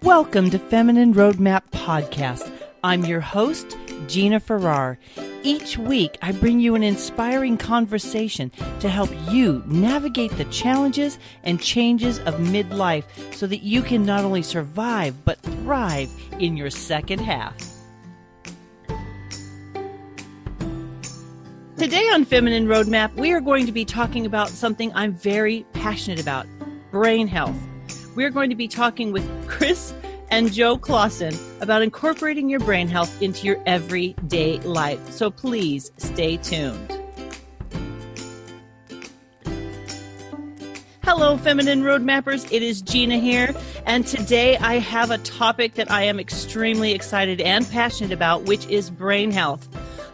Welcome to Feminine Roadmap Podcast. I'm your host, Gina Farrar. Each week, I bring you an inspiring conversation to help you navigate the challenges and changes of midlife so that you can not only survive, but thrive in your second half. Today on Feminine Roadmap, we are going to be talking about something I'm very passionate about, brain health. We're going to be talking with Chris and Joe Claussen about incorporating your brain health into your everyday life. So please stay tuned. Hello, Feminine Roadmappers. It is Gina here. And today I have a topic that I am extremely excited and passionate about, which is brain health.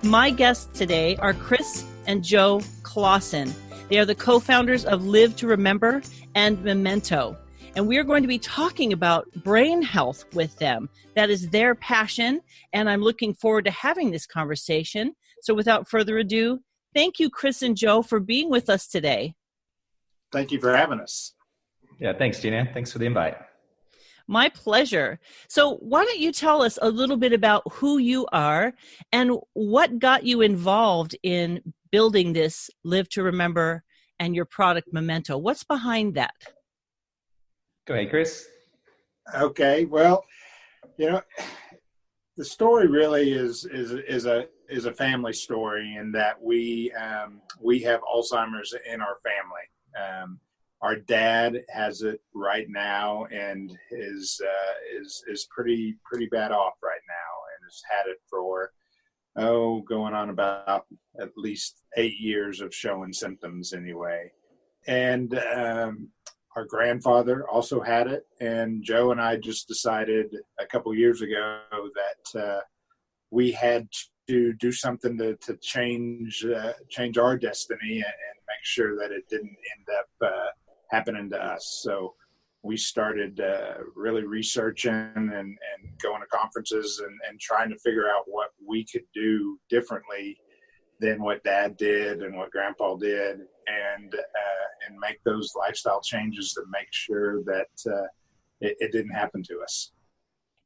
My guests today are Chris and Joe Claussen. They are the co-founders of Live to Remember and Memento. And we are going to be talking about brain health with them. That is their passion, and I'm looking forward to having this conversation. So without further ado, thank you, Chris and Joe, for being with us today. Thank you for having us. Yeah, thanks, Gina. Thanks for the invite. My pleasure. So why don't you tell us a little bit about who you are and what got you involved in building this Live to Remember and your product Memento? What's behind that? Go ahead, Chris. Okay. Well, the story really is a family story in that we have Alzheimer's in our family. Our dad has it right now and is pretty bad off right now and has had it for going on about at least 8 years of showing symptoms anyway. And our grandfather also had it, and Joe and I just decided a couple years ago that we had to do something to change our destiny and make sure that it didn't end up happening to us. So we started really researching and going to conferences and trying to figure out what we could do differently than what Dad did and what Grandpa did, and make those lifestyle changes to make sure that it didn't happen to us.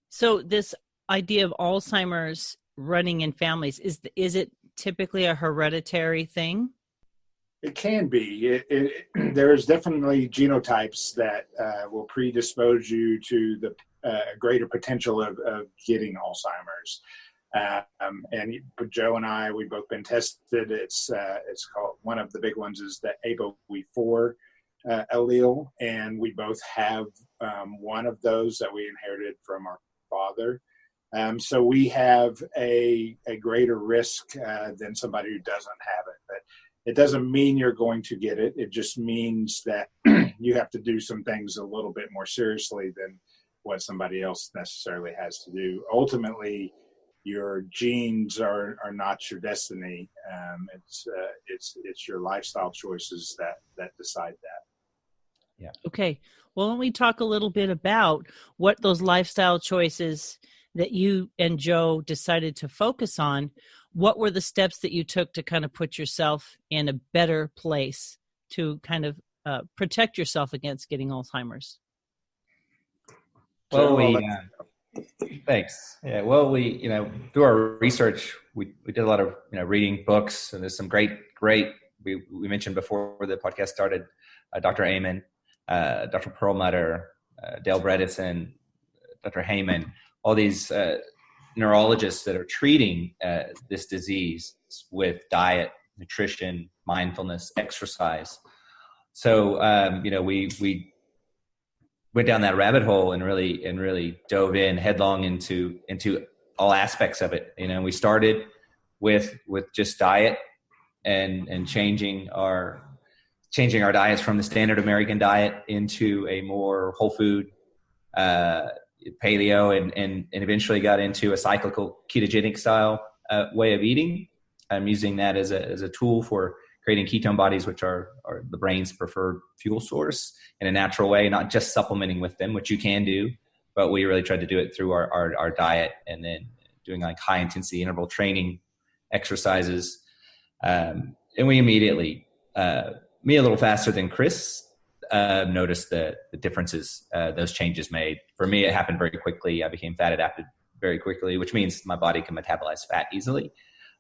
So this idea of Alzheimer's running in families, is it typically a hereditary thing? It can be. There's definitely genotypes that will predispose you to the greater potential of getting Alzheimer's. And Joe and I, we've both been tested. It's called, one of the big ones is the ApoE4 allele, and we both have one of those that we inherited from our father. So we have a greater risk than somebody who doesn't have it. But it doesn't mean you're going to get it. It just means that you have to do some things a little bit more seriously than what somebody else necessarily has to do. Ultimately, your genes are not your destiny. It's your lifestyle choices that decide that. Yeah. Okay. Well, let me talk a little bit about what those lifestyle choices that you and Joe decided to focus on. What were the steps that you took to kind of put yourself in a better place to kind of protect yourself against getting Alzheimer's? Well, thanks. Yeah. Well, we, through our research, we did a lot of, reading books, and there's some great, we mentioned before the podcast started, Dr. Amen, Dr. Perlmutter, Dale Bredesen, Dr. Heyman, all these neurologists that are treating this disease with diet, nutrition, mindfulness, exercise. So, we went down that rabbit hole and really dove in headlong into all aspects of it. We started with just diet and changing our diets from the standard American diet into a more whole food, paleo, and eventually got into a cyclical ketogenic style way of eating. I'm using that as a tool for creating ketone bodies, which are the brain's preferred fuel source, in a natural way, not just supplementing with them, which you can do, but we really tried to do it through our diet, and then doing like high intensity interval training exercises. And we immediately, me a little faster than Chris, noticed the differences those changes made. For me, it happened very quickly. I became fat adapted very quickly, which means my body can metabolize fat easily.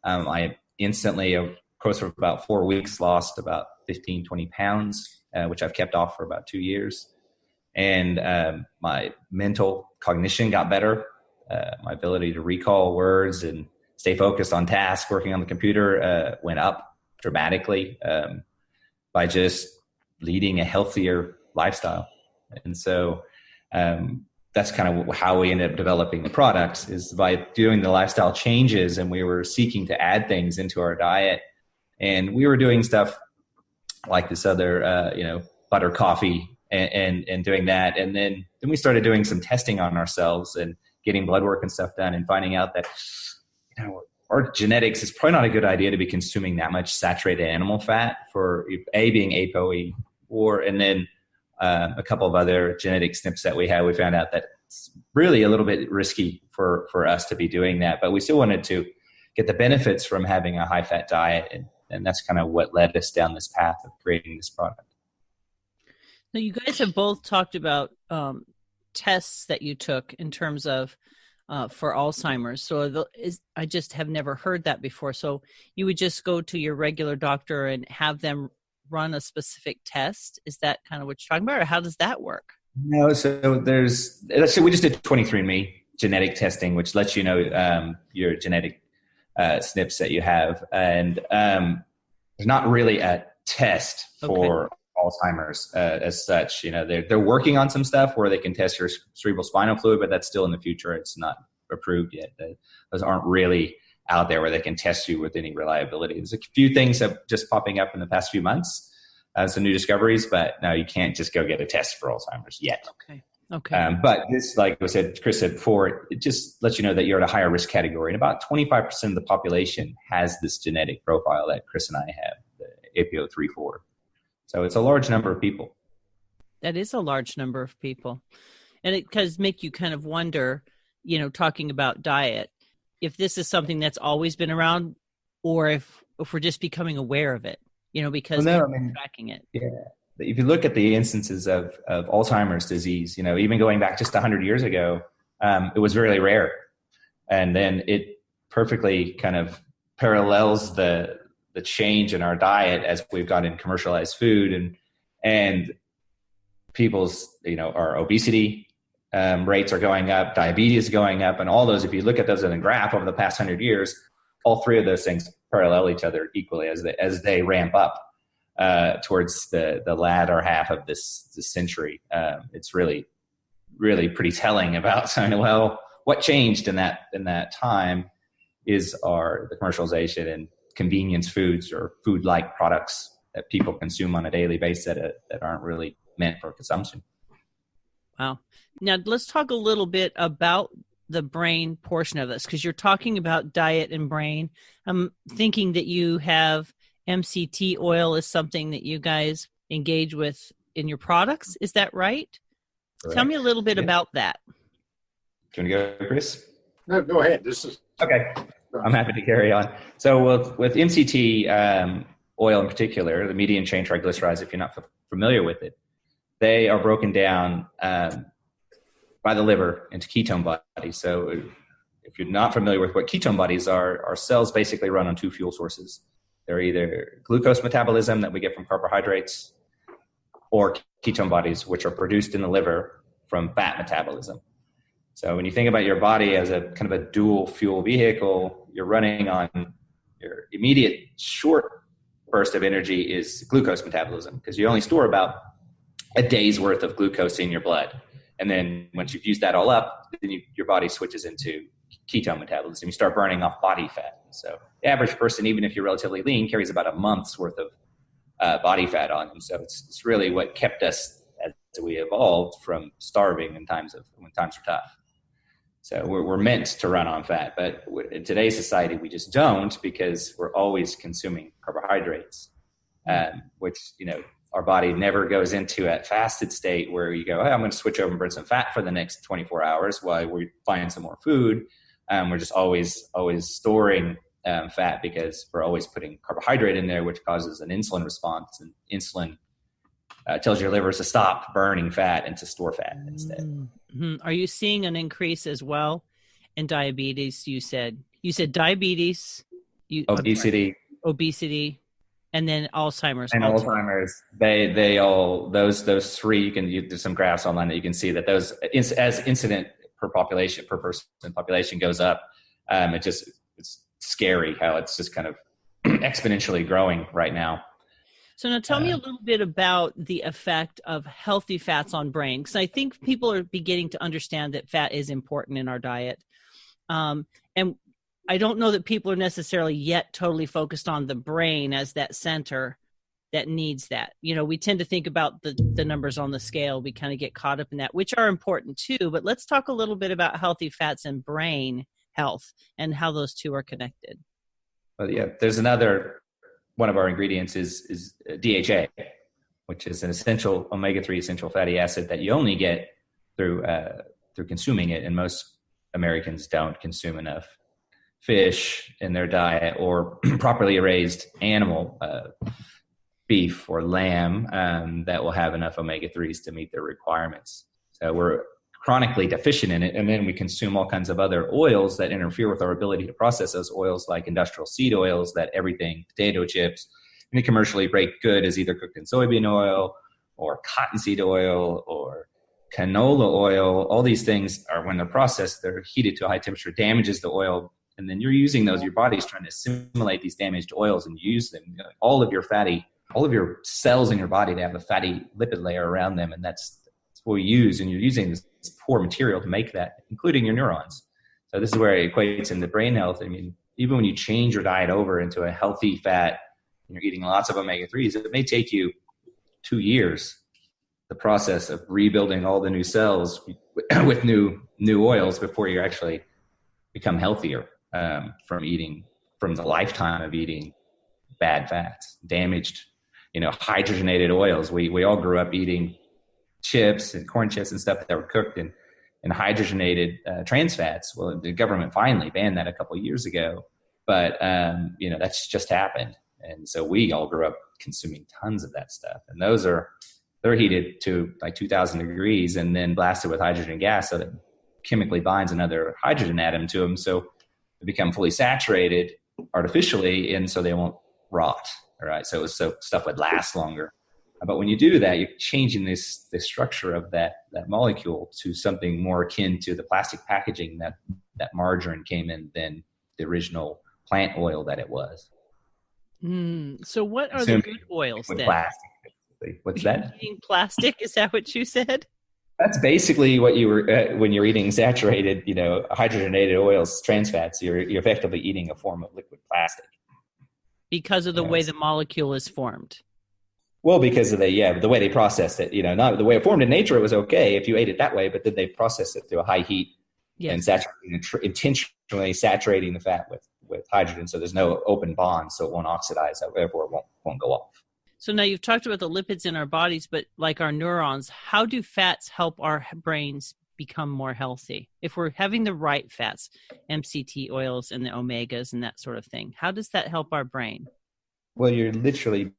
I instantly, of course, for about 4 weeks, lost about 15, 20 pounds, which I've kept off for about 2 years. And my mental cognition got better. My ability to recall words and stay focused on tasks, working on the computer, went up dramatically by just leading a healthier lifestyle. And so that's kind of how we ended up developing the products, is by doing the lifestyle changes. And we were seeking to add things into our diet. And we were doing stuff like this other, butter coffee and doing that. And then we started doing some testing on ourselves and getting blood work and stuff done, and finding out that, our genetics, is probably not a good idea to be consuming that much saturated animal fat for being ApoE, and then a couple of other genetic SNPs that we had. We found out that it's really a little bit risky for us to be doing that, but we still wanted to get the benefits from having a high fat diet. And that's kind of what led us down this path of creating this product. Now, you guys have both talked about tests that you took in terms of for Alzheimer's. So I just have never heard that before. So you would just go to your regular doctor and have them run a specific test? Is that kind of what you're talking about, or how does that work? No, so we just did 23andMe genetic testing, which lets you know your genetic SNPs that you have. And there's not really a test for Alzheimer's as such. They're working on some stuff where they can test your cerebral spinal fluid, but that's still in the future. It's not approved yet. Those aren't really out there where they can test you with any reliability. There's a few things that just popping up in the past few months, some new discoveries, but no, you can't just go get a test for Alzheimer's yet. Okay. But this, like Chris said before, it just lets you know that you're at a higher risk category. And about 25% of the population has this genetic profile that Chris and I have, the APO34. So it's a large number of people. That is a large number of people. And it does make you kind of wonder, talking about diet, if this is something that's always been around, or if we're just becoming aware of it, because we're tracking it. Yeah. If you look at the instances of Alzheimer's disease, even going back just 100 years ago, it was really rare. And then it perfectly kind of parallels the change in our diet as we've gotten commercialized food, and people's, our obesity rates are going up, diabetes is going up, and all those, if you look at those in a graph over the past 100 years, all three of those things parallel each other equally as they ramp up towards the latter half of this century. It's really, really pretty telling about what changed in that time is the commercialization and convenience foods, or food-like products that people consume on a daily basis that aren't really meant for consumption. Wow. Now let's talk a little bit about the brain portion of this, because you're talking about diet and brain. I'm thinking that you have MCT oil is something that you guys engage with in your products. Is that right? Correct. Tell me a little bit about that. Do you want to go, Chris? No, go ahead. Okay. I'm happy to carry on. So with MCT oil in particular, the medium chain triglycerides, if you're not familiar with it, they are broken down by the liver into ketone bodies. So if you're not familiar with what ketone bodies are, our cells basically run on two fuel sources. They're either glucose metabolism that we get from carbohydrates, or ketone bodies, which are produced in the liver from fat metabolism. So when you think about your body as a kind of a dual fuel vehicle, you're running on your immediate short burst of energy is glucose metabolism, because you only store about a day's worth of glucose in your blood. And then once you've used that all up, then your body switches into ketone metabolism. You start burning off body fat. So the average person, even if you're relatively lean, carries about a month's worth of body fat on them. So it's really what kept us as we evolved from starving when times are tough. So we're meant to run on fat, but in today's society, we just don't, because we're always consuming carbohydrates, which, our body never goes into a fasted state where you go, hey, I'm going to switch over and burn some fat for the next 24 hours while we find some more food. We're just always storing fat, because we're always putting carbohydrate in there, which causes an insulin response, and insulin tells your livers to stop burning fat and to store fat instead. Mm-hmm. Are you seeing an increase as well in diabetes? You said diabetes, obesity, and then Alzheimer's. And Alzheimer's, they all, those three, there's some graphs online that you can see that those, as incident per person population goes up, it's scary how it's just kind of exponentially growing right now. So now tell me a little bit about the effect of healthy fats on brain, because I think people are beginning to understand that fat is important in our diet. And I don't know that people are necessarily yet totally focused on the brain as that center that needs that. We tend to think about the numbers on the scale. We kind of get caught up in that, which are important too. But let's talk a little bit about healthy fats and brain health and how those two are connected. Well, yeah, there's another one of our ingredients is DHA, which is an essential omega-3 essential fatty acid that you only get through consuming it, and most Americans don't consume enough fish in their diet or properly raised animal, beef or lamb, that will have enough omega-3s to meet their requirements. So we're chronically deficient in it, and then we consume all kinds of other oils that interfere with our ability to process those oils, like industrial seed oils, that everything, potato chips, and commercially baked good is either cooked in soybean oil or cottonseed oil or canola oil. All these things are, when they're processed, they're heated to a high temperature, damages the oil, and then you're using those, your body's trying to assimilate these damaged oils and use them. All of your cells in your body, they have a fatty lipid layer around them, and that's what we use, and you're using this poor material to make that, including your neurons. So this is where it equates into brain health. I mean, even when you change your diet over into a healthy fat, and you're eating lots of omega-3s, it may take you 2 years, the process of rebuilding all the new cells with new oils before you actually become healthier from the lifetime of eating bad fats, damaged, hydrogenated oils. We all grew up eating chips and corn chips and stuff that were cooked in hydrogenated trans fats. Well, the government finally banned that a couple of years ago, but that's just happened, and so we all grew up consuming tons of that stuff. And they're heated to like 2,000 degrees and then blasted with hydrogen gas, so that chemically binds another hydrogen atom to them, so they become fully saturated artificially, and so they won't rot. All right, so stuff would last longer. But when you do that, you're changing the structure of that molecule to something more akin to the plastic packaging that margarine came in than the original plant oil that it was. So what are the good oils then? Plastic, basically. What's that? Eating plastic? Is that what you said? That's basically what you were when you're eating saturated, hydrogenated oils, trans fats. You're effectively eating a form of liquid plastic because of the way the molecule is formed. Well, because of the way they processed it, not the way it formed in nature, it was okay if you ate it that way, but then they processed it through a high heat and intentionally saturating the fat with hydrogen, so there's no open bond, so it won't oxidize, therefore it won't go off. So now you've talked about the lipids in our bodies, but like our neurons, how do fats help our brains become more healthy? If we're having the right fats, MCT oils and the omegas and that sort of thing, how does that help our brain? Well, you're literally,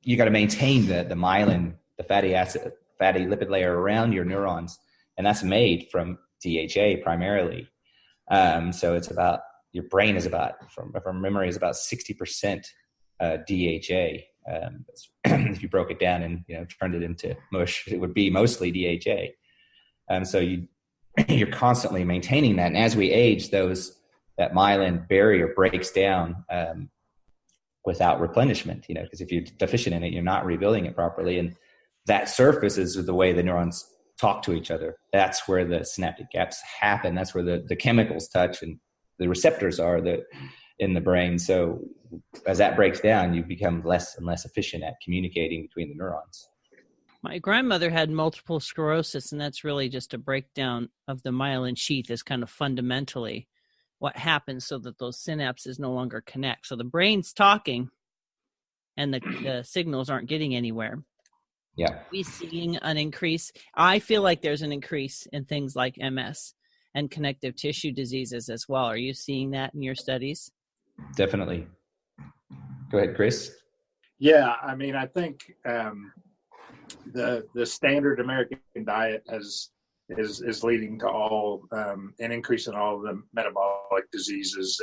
you got to maintain the myelin, the fatty lipid layer around your neurons, and that's made from DHA primarily. So it's about, your brain is about, from memory, is about 60% DHA. If you broke it down and turned it into mush, it would be mostly DHA. So you're constantly maintaining that, and as we age, that myelin barrier breaks down without replenishment, because if you're deficient in it, you're not rebuilding it properly. And that surface is the way the neurons talk to each other. That's where the synaptic gaps happen. That's where the chemicals touch and the receptors are in the brain. So as that breaks down, you become less and less efficient at communicating between the neurons. My grandmother had multiple sclerosis, and that's really just a breakdown of the myelin sheath is kind of fundamentally what happens, so that those synapses no longer connect. So the brain's talking and the signals aren't getting anywhere. Yeah. We seeing an increase. I feel like there's an increase in things like MS and connective tissue diseases as well. Are you seeing that in your studies? Definitely. Go ahead, Chris. Yeah, I mean, I think the standard American diet is leading to all an increase in all of the metabolic diseases.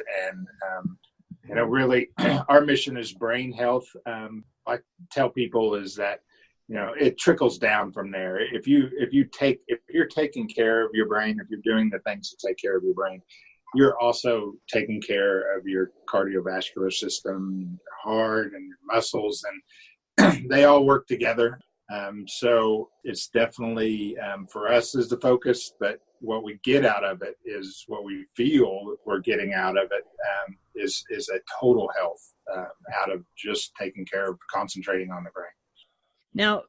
And really, our mission is brain health. I tell people is that it trickles down from there. If you're taking care of your brain, if you're doing the things to take care of your brain, you're also taking care of your cardiovascular system, your heart, and your muscles, and they all work together. So it's definitely for us is the focus, but what we get out of it is what we feel we're getting out of it is a total health out of just taking care of concentrating on the brain. Now,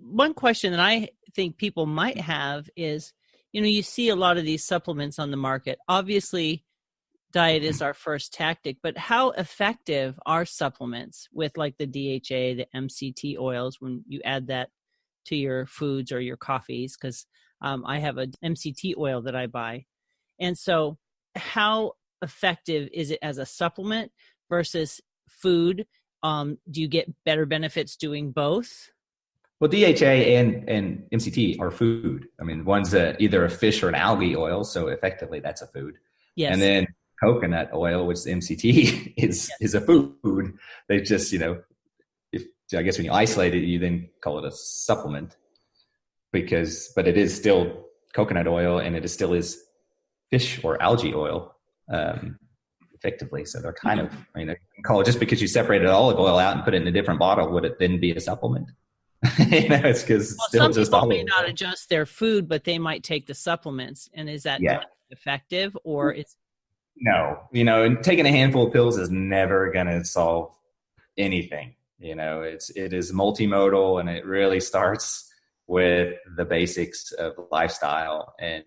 one question that I think people might have is, you see a lot of these supplements on the market. Obviously, diet is our first tactic, but how effective are supplements with like the DHA, the MCT oils, when you add that to your foods or your coffees? Because I have an MCT oil that I buy. And so how effective is it as a supplement versus food? Do you get better benefits doing both? Well, DHA and MCT are food. I mean, one's either a fish or an algae oil, so effectively that's a food. Yes. And then coconut oil, which is MCT, is a food. They just, I guess when you isolate it, you then call it a supplement but it is still coconut oil, and it still is fish or algae oil, effectively. So they're kind of, you can call it, just because you separated olive oil out and put it in a different bottle, would it then be a supplement? It's because it's still just some people olive may not adjust their food, but they might take the supplements. And is that not effective, or is no? And taking a handful of pills is never going to solve anything. It is multimodal, and it really starts with the basics of lifestyle. And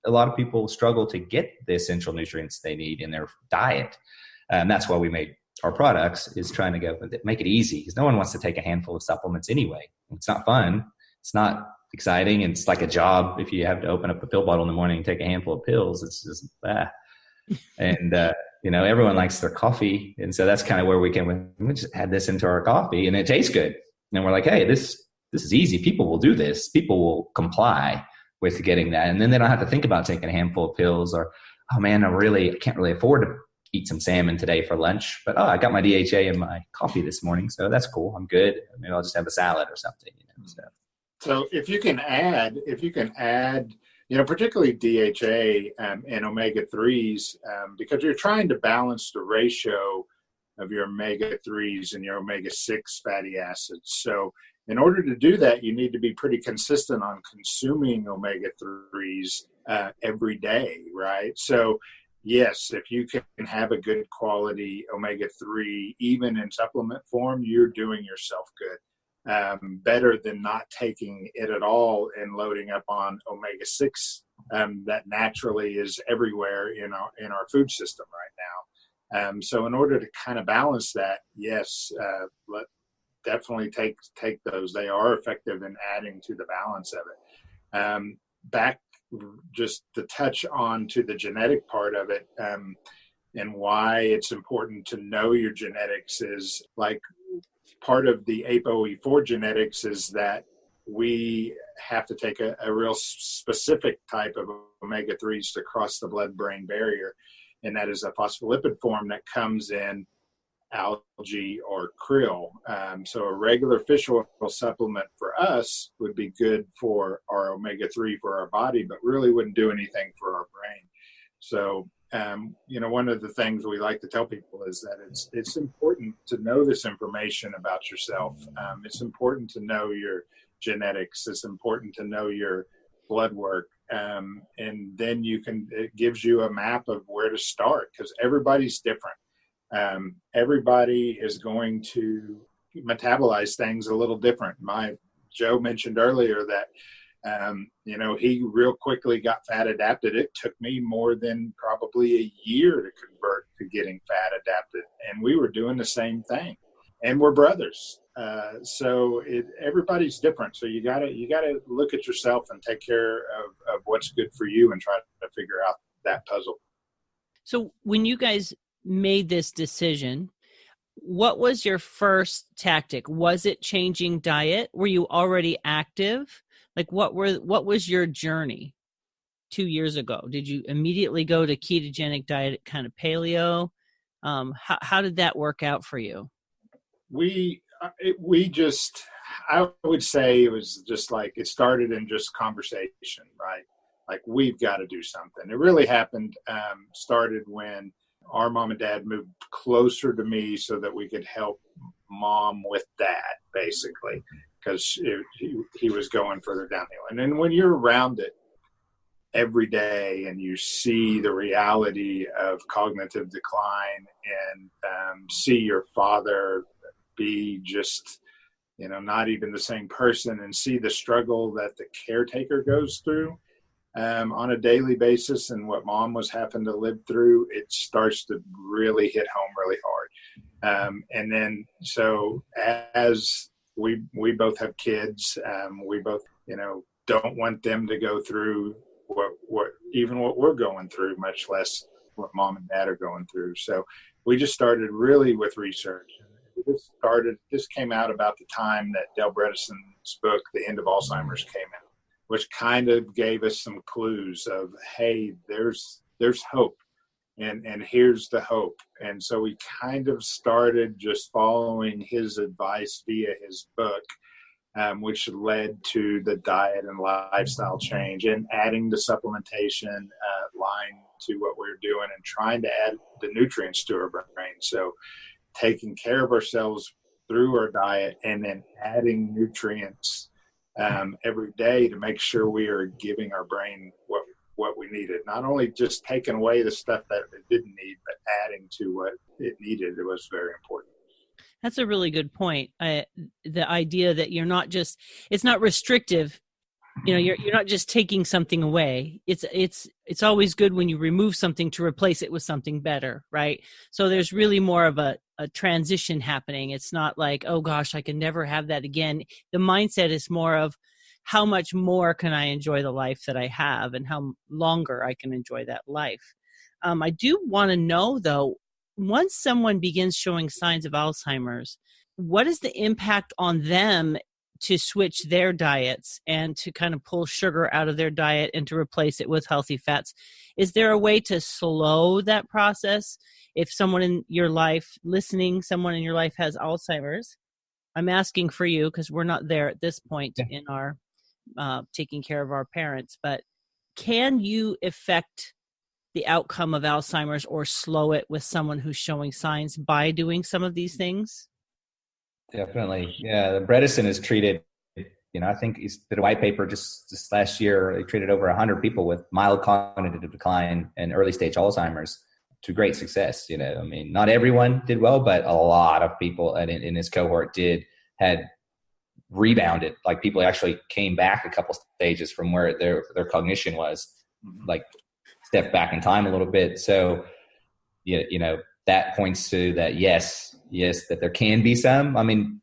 a lot of people struggle to get the essential nutrients they need in their diet. And that's why we made our products, is trying to make it easy, because no one wants to take a handful of supplements anyway. It's not fun. It's not exciting. And it's like a job. If you have to open up a pill bottle in the morning and take a handful of pills, it's just And, everyone likes their coffee. And so that's kind of where we just add this into our coffee, and it tastes good. And we're like, hey, this is easy. People will do this. People will comply with getting that. And then they don't have to think about taking a handful of pills, or, oh man, I can't really afford to eat some salmon today for lunch, but I got my DHA in my coffee this morning, so that's cool. I'm good. Maybe I'll just have a salad or something. So if you can add, particularly DHA and omega-3s, because you're trying to balance the ratio of your omega-3s and your omega-6 fatty acids. So in order to do that, you need to be pretty consistent on consuming omega-3s every day, right? So yes, if you can have a good quality omega-3, even in supplement form, you're doing yourself good. Better than not taking it at all and loading up on omega-6 that naturally is everywhere in our food system right now. So in order to kind of balance that, yes, definitely take those. They are effective in adding to the balance of it. Back just to touch on to the genetic part of it, and why it's important to know your genetics is like part of the ApoE4 genetics is that we have to take a real specific type of omega-3s to cross the blood-brain barrier, and that is a phospholipid form that comes in algae or krill. So a regular fish oil supplement for us would be good for our omega-3 for our body, but really wouldn't do anything for our brain. So, one of the things we like to tell people is that it's important to know this information about yourself. It's important to know your genetics. It's important to know your blood work. And then it gives you a map of where to start, because everybody's different. Everybody is going to metabolize things a little different. Joe mentioned earlier that, he real quickly got fat adapted. It took me more than probably a year to convert to getting fat adapted. And we were doing the same thing, and we're brothers. So everybody's different. So you gotta look at yourself and take care of what's good for you and try to figure out that puzzle. So when you guys made this decision, what was your first tactic? Was it changing diet? Were you already active? Like what was your journey 2 years ago? Did you immediately go to ketogenic diet, kind of paleo? How did that work out for you? I would say it was just like, it started in just conversation, right? Like, we've got to do something. It really started when our mom and dad moved closer to me so that we could help mom with that, basically, because he was going further down the hill. And then when you're around it every day and you see the reality of cognitive decline and see your father be just, not even the same person, and see the struggle that the caretaker goes through on a daily basis and what mom was having to live through, it starts to really hit home really hard. And then, so as we both have kids, we both, don't want them to go through what we're going through, much less what mom and dad are going through. So we just started really with research. This came out about the time that Del Bredesen's book, The End of Alzheimer's, came out, which kind of gave us some clues of, hey, there's hope, and here's the hope. And so we kind of started just following his advice via his book, which led to the diet and lifestyle change and adding the supplementation line to what we're doing and trying to add the nutrients to our brain. So taking care of ourselves through our diet and then adding nutrients every day to make sure we are giving our brain what we needed. Not only just taking away the stuff that it didn't need, but adding to what it needed. It was very important. That's a really good point. The idea that it's not restrictive. You're not just taking something away. It's always good when you remove something to replace it with something better, right? So there's really more of a transition happening. It's not like, oh gosh, I can never have that again. The mindset is more of, how much more can I enjoy the life that I have, and how longer I can enjoy that life. I do want to know, though, once someone begins showing signs of Alzheimer's, what is the impact on them to switch their diets and to kind of pull sugar out of their diet and to replace it with healthy fats? Is there a way to slow that process? If someone in your life has Alzheimer's, I'm asking for you because we're not there at this point in our taking care of our parents, but can you affect the outcome of Alzheimer's or slow it with someone who's showing signs by doing some of these things? Definitely. Yeah. The Bredesen is treated, I think he did a white paper just last year. They treated over 100 people with mild cognitive decline and early stage Alzheimer's to great success. Not everyone did well, but a lot of people in his cohort had rebounded. Like, people actually came back a couple stages from where their cognition was, like stepped back in time a little bit. So, that points to that. Yes, that there can be some.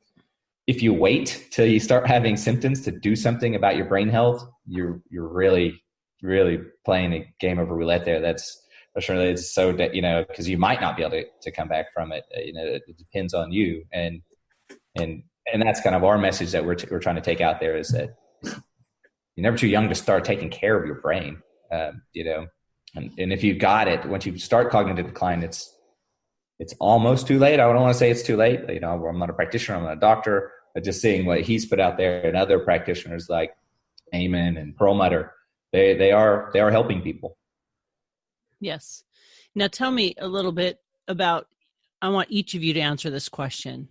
If you wait till you start having symptoms to do something about your brain health, you're really, really playing a game of roulette there. That's surely, it's so that, because you might not be able to come back from it. It depends on you. And that's kind of our message that we're trying to take out there, is that you're never too young to start taking care of your brain. And if you've got it, once you start cognitive decline, it's almost too late. I don't want to say it's too late. I'm not a practitioner, I'm not a doctor, but just seeing what he's put out there and other practitioners like Eamon and Perlmutter, they are helping people. Yes. Now tell me a little bit about, I want each of you to answer this question.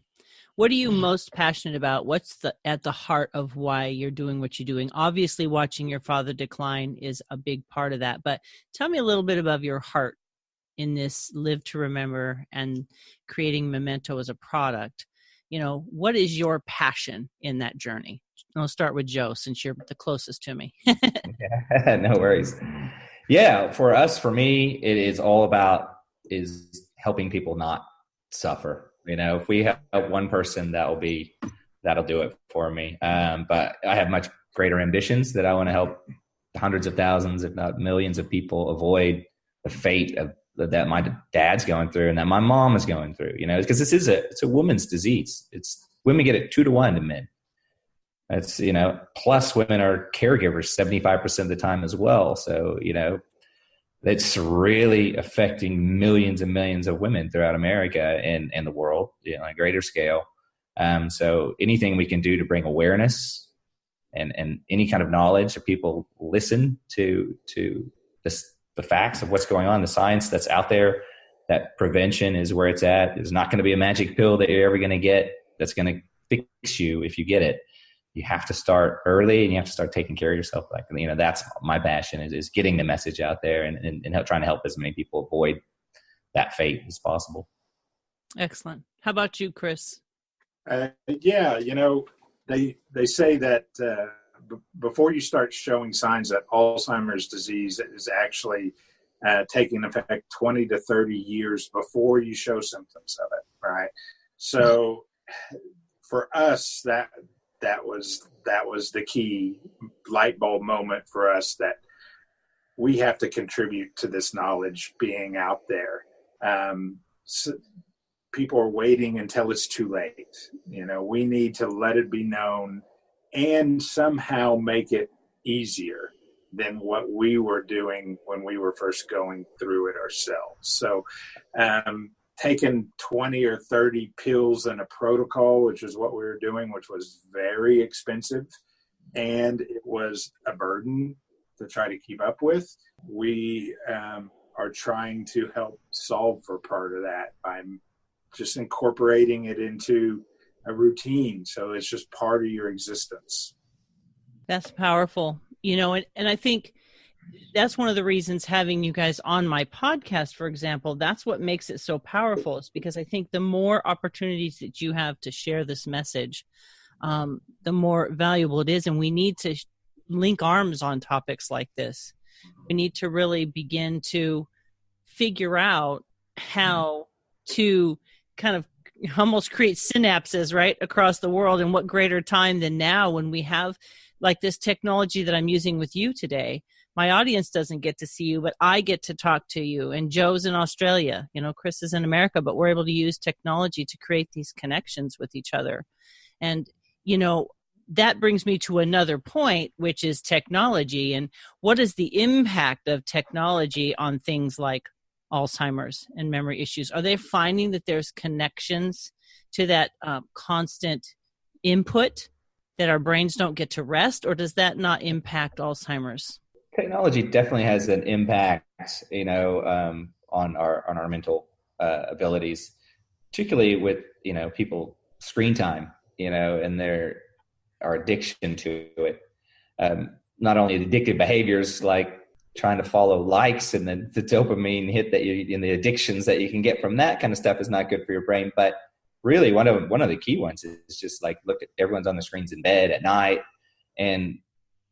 What are you most passionate about? What's at the heart of why you're doing what you're doing? Obviously, watching your father decline is a big part of that, but tell me a little bit about your heart in this Live to Remember and creating Memento as a product. What is your passion in that journey? I'll start with Joe, since you're the closest to me. Yeah, no worries. Yeah, for me, it is all about helping people not suffer. If we have one person, that'll do it for me. But I have much greater ambitions that I want to help hundreds of thousands, if not millions of people avoid the fate of that my dad's going through and that my mom is going through, because it's a woman's disease. Women get it 2 to 1 to men. That's, plus women are caregivers 75% of the time as well. So, it's really affecting millions and millions of women throughout America and the world, on a greater scale. So anything we can do to bring awareness and any kind of knowledge that people listen to the facts of what's going on, the science that's out there, that prevention is where it's at. There's not going to be a magic pill that you're ever going to get that's going to fix you if you get it. You have to start early and you have to start taking care of yourself. Like, that's my passion is getting the message out there and trying to help as many people avoid that fate as possible. Excellent. How about you, Chris? Yeah, they say that before you start showing signs that Alzheimer's disease is actually taking effect 20 to 30 years before you show symptoms of it, right? So for us, that was the key light bulb moment for us, that we have to contribute to this knowledge being out there. So people are waiting until it's too late. We need to let it be known and somehow make it easier than what we were doing when we were first going through it ourselves. So taking 20 or 30 pills in a protocol, which is what we were doing, which was very expensive, and it was a burden to try to keep up with. We are trying to help solve for part of that by just incorporating it into a routine. So it's just part of your existence. That's powerful. And I think that's one of the reasons having you guys on my podcast, for example, that's what makes it so powerful, is because I think the more opportunities that you have to share this message, the more valuable it is. And we need to link arms on topics like this. We need to really begin to figure out how to kind of almost create synapses right across the world. And what greater time than now, when we have like this technology that I'm using with you today. My audience doesn't get to see you, but I get to talk to you. And Joe's in Australia, Chris is in America, but we're able to use technology to create these connections with each other. And, that brings me to another point, which is technology. And what is the impact of technology on things like Alzheimer's and memory issues? Are they finding that there's connections to that constant input, that our brains don't get to rest, or does that not impact Alzheimer's? Technology definitely has an impact, on our mental abilities, particularly with, people screen time, and our addiction to it. Not only addictive behaviors like trying to follow likes and the dopamine hit that and the addictions that you can get from that kind of stuff is not good for your brain. But really one of the key ones is just like, look at everyone's on the screens in bed at night, and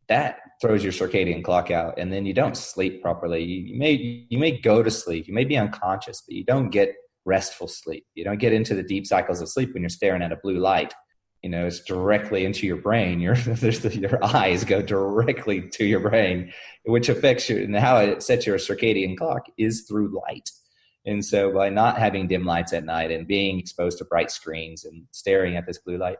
that throws your circadian clock out, and then you don't sleep properly. You may go to sleep, you may be unconscious, but you don't get restful sleep. You don't get into the deep cycles of sleep when you're staring at a blue light. It's directly into your brain. Your eyes go directly to your brain, which affects you. And how it sets your circadian clock is through light. And so by not having dim lights at night and being exposed to bright screens and staring at this blue light,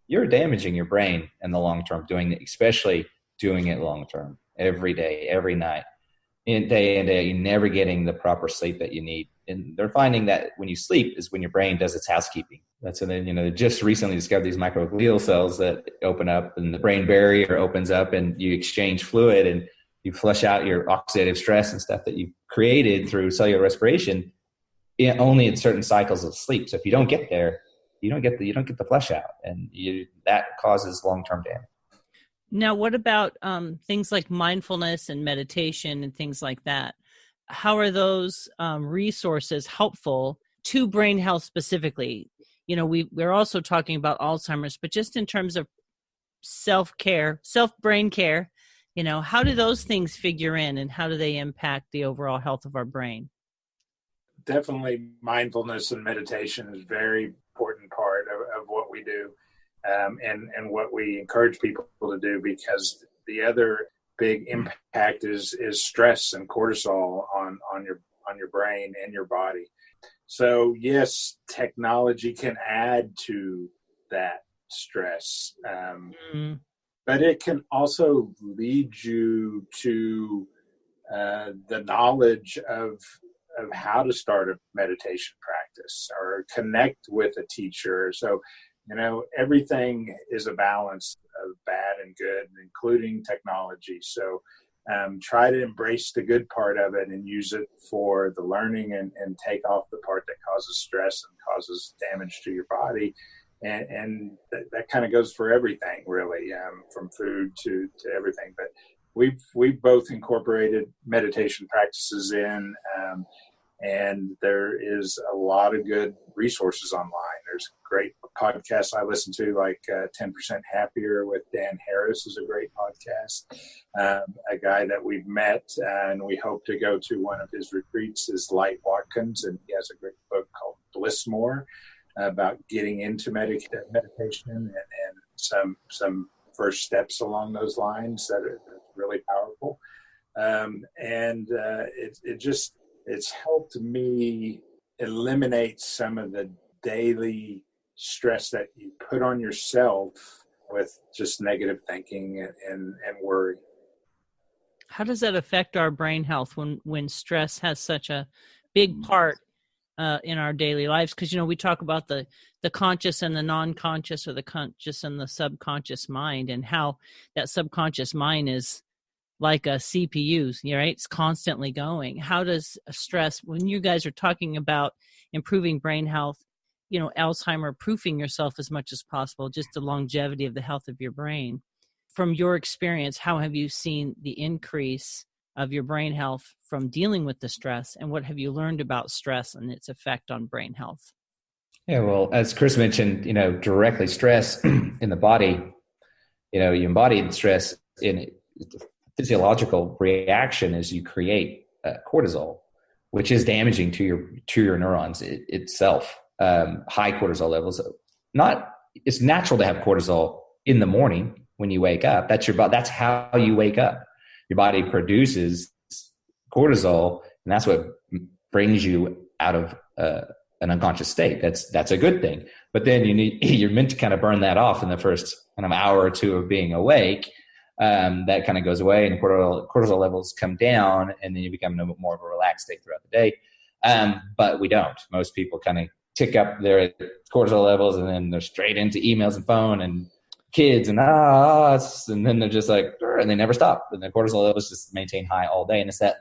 you're damaging your brain in the long term, especially doing it long term, every day, every night, day in, day, you're never getting the proper sleep that you need. And they're finding that when you sleep is when your brain does its housekeeping. That's when they just recently discovered these microglial cells that open up, and the brain barrier opens up, and you exchange fluid and you flush out your oxidative stress and stuff that you've created through cellular respiration only in certain cycles of sleep. So if you don't get there, you don't get the flush out, and that causes long-term damage. Now, what about things like mindfulness and meditation and things like that? How are those resources helpful to brain health specifically? We're also talking about Alzheimer's, but just in terms of self-care, self-brain care, how do those things figure in, and how do they impact the overall health of our brain? Definitely mindfulness and meditation is a very important part of what we do, and what we encourage people to do, because the other big impact is stress and cortisol on on your brain and your body. So yes, technology can add to that stress, but it can also lead you to the knowledge of how to start a meditation practice or connect with a teacher. So, everything is a balance of bad and good, including technology. So try to embrace the good part of it and use it for the learning, and take off the part that causes stress and causes damage to your body. And that kind of goes for everything, really, from food to everything. But we've both incorporated meditation practices in, and there is a lot of good resources online. There's great podcasts I listen to, like 10% Happier with Dan Harris is a great podcast. A guy that we've met and we hope to go to one of his retreats is Light Watkins, and he has a great book called Bliss More about getting into meditation and some first steps along those lines that are really powerful. It's helped me eliminate some of the daily stress that you put on yourself with just negative thinking and worry. How does that affect our brain health when stress has such a big part in our daily lives? Because, we talk about the conscious and the non-conscious, or the conscious and the subconscious mind, and how that subconscious mind is like a CPU, right? It's constantly going. How does stress, when you guys are talking about improving brain health, Alzheimer proofing yourself as much as possible, just the longevity of the health of your brain. From your experience, how have you seen the increase of your brain health from dealing with the stress, and what have you learned about stress and its effect on brain health? Yeah, well, as Chris mentioned, directly stress in the body, you embody stress in the physiological reaction is you create cortisol, which is damaging to your neurons itself. High cortisol levels. It's natural to have cortisol in the morning when you wake up. That's how you wake up. Your body produces cortisol, and that's what brings you out of an unconscious state. That's a good thing. But then you're meant to kind of burn that off in the first kind of hour or two of being awake. That kind of goes away, and cortisol levels come down, and then you become in more of a relaxed state throughout the day. But we don't. Most people kind of tick up their cortisol levels, and then they're straight into emails and phone and kids and and then they're just like, and they never stop. And the cortisol levels just maintain high all day. And it's that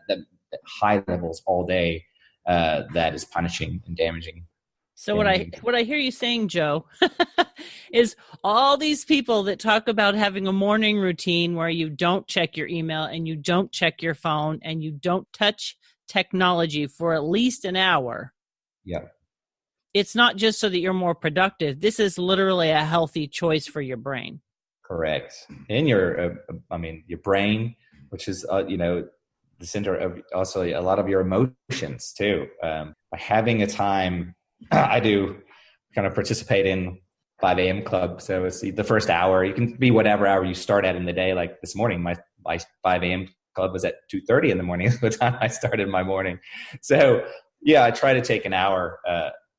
high levels all day that is punishing and damaging. So what I hear you saying, Joe, is all these people that talk about having a morning routine where you don't check your email and you don't check your phone and you don't touch technology for at least an hour. Yeah. It's not just so that you're more productive. This is literally a healthy choice for your brain. Correct. And your brain, which is, the center of also a lot of your emotions too. By having a time, I do kind of participate in 5 a.m. club. So it's the first hour. You can be whatever hour you start at in the day. Like this morning, my 5 a.m. club was at 2:30 in the morning. That's the time I started my morning. So yeah, I try to take an hour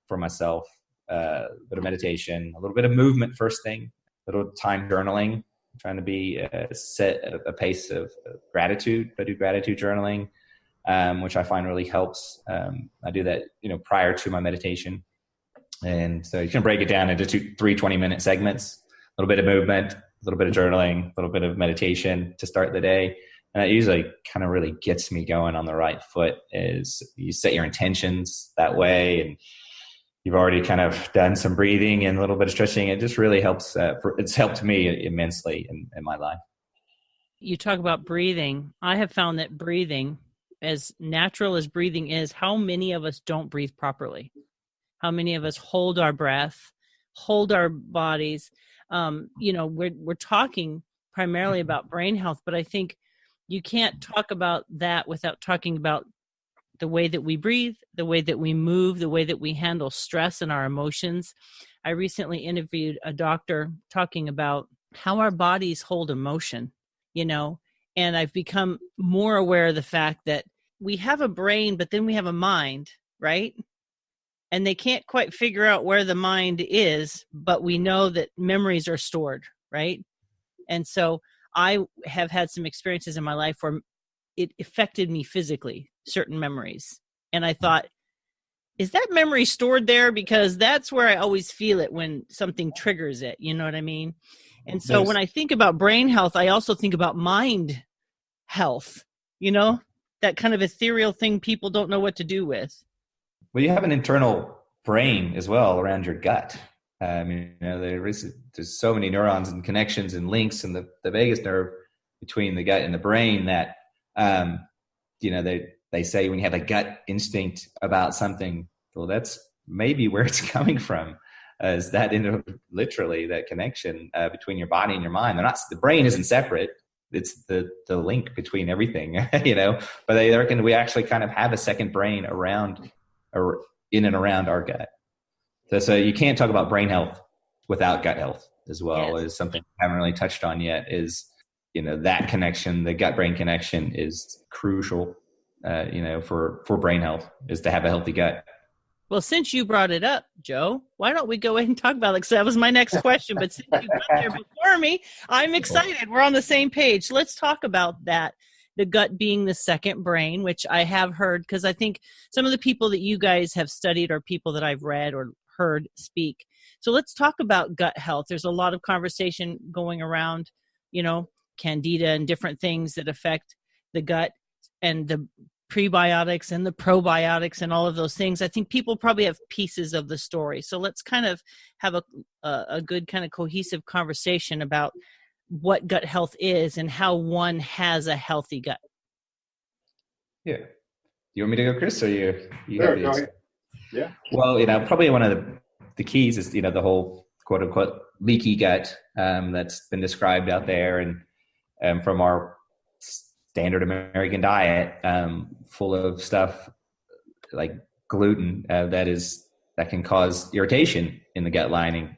for myself, a bit of meditation, a little bit of movement first thing, a little time journaling, trying to be set a pace of gratitude. I do gratitude journaling, which I find really helps. I do that, prior to my meditation. And so you can break it down into 3 20-minute segments, a little bit of movement, a little bit of journaling, a little bit of meditation to start the day. And it usually kind of really gets me going on the right foot. Is you set your intentions that way, and you've already kind of done some breathing and a little bit of stretching. It just really helps. It's helped me immensely in my life. You talk about breathing. I have found that breathing, as natural as breathing is, how many of us don't breathe properly? How many of us hold our breath, hold our bodies? We're talking primarily about brain health, but I think you can't talk about that without talking about the way that we breathe, the way that we move, the way that we handle stress and our emotions. I recently interviewed a doctor talking about how our bodies hold emotion, and I've become more aware of the fact that we have a brain, but then we have a mind, right? And they can't quite figure out where the mind is, but we know that memories are stored, right? And so I have had some experiences in my life where it affected me physically, certain memories. And I thought, is that memory stored there? Because that's where I always feel it when something triggers it. You know what I mean? And so when I think about brain health, I also think about mind health, that kind of ethereal thing people don't know what to do with. Well, you have an internal brain as well around your gut. There's so many neurons and connections and links in the vagus nerve between the gut and the brain that, they say when you have a gut instinct about something, well, that's maybe where it's coming from. Is that literally that connection between your body and your mind? The brain isn't separate. It's the link between everything, but they reckon we actually kind of have a second brain around or in and around our gut. So you can't talk about brain health without gut health as well. Yes. Is something I haven't really touched on yet is, that connection, the gut brain connection is crucial, for brain health, is to have a healthy gut. Well, since you brought it up, Joe, why don't we go ahead and talk about it? Because that was my next question. But since you got there before me, I'm excited. We're on the same page. Let's talk about that. The gut being the second brain, which I have heard, because I think some of the people that you guys have studied are people that I've read or heard speak. So let's talk about gut health. There's a lot of conversation going around, candida and different things that affect the gut and the prebiotics and the probiotics and all of those things. I think people probably have pieces of the story. So let's kind of have a good kind of cohesive conversation about what gut health is and how one has a healthy gut. Yeah. You want me to go, Chris, or you sure, go ahead. Yeah. Well, probably one of the keys is, the whole quote unquote leaky gut that's been described out there and from our standard American diet, full of stuff like gluten that can cause irritation in the gut lining.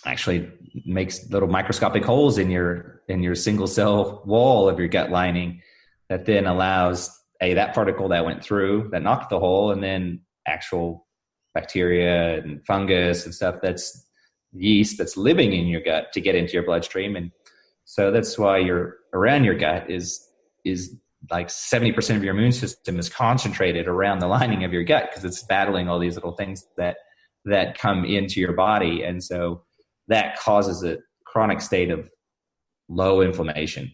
Actually makes little microscopic holes in your single cell wall of your gut lining that then allows that particle that went through that knocked the hole, and then actual bacteria and fungus and stuff that's yeast that's living in your gut to get into your bloodstream. And so that's why around your gut is like 70% of your immune system is concentrated around the lining of your gut, because it's battling all these little things that come into your body. And so that causes a chronic state of low inflammation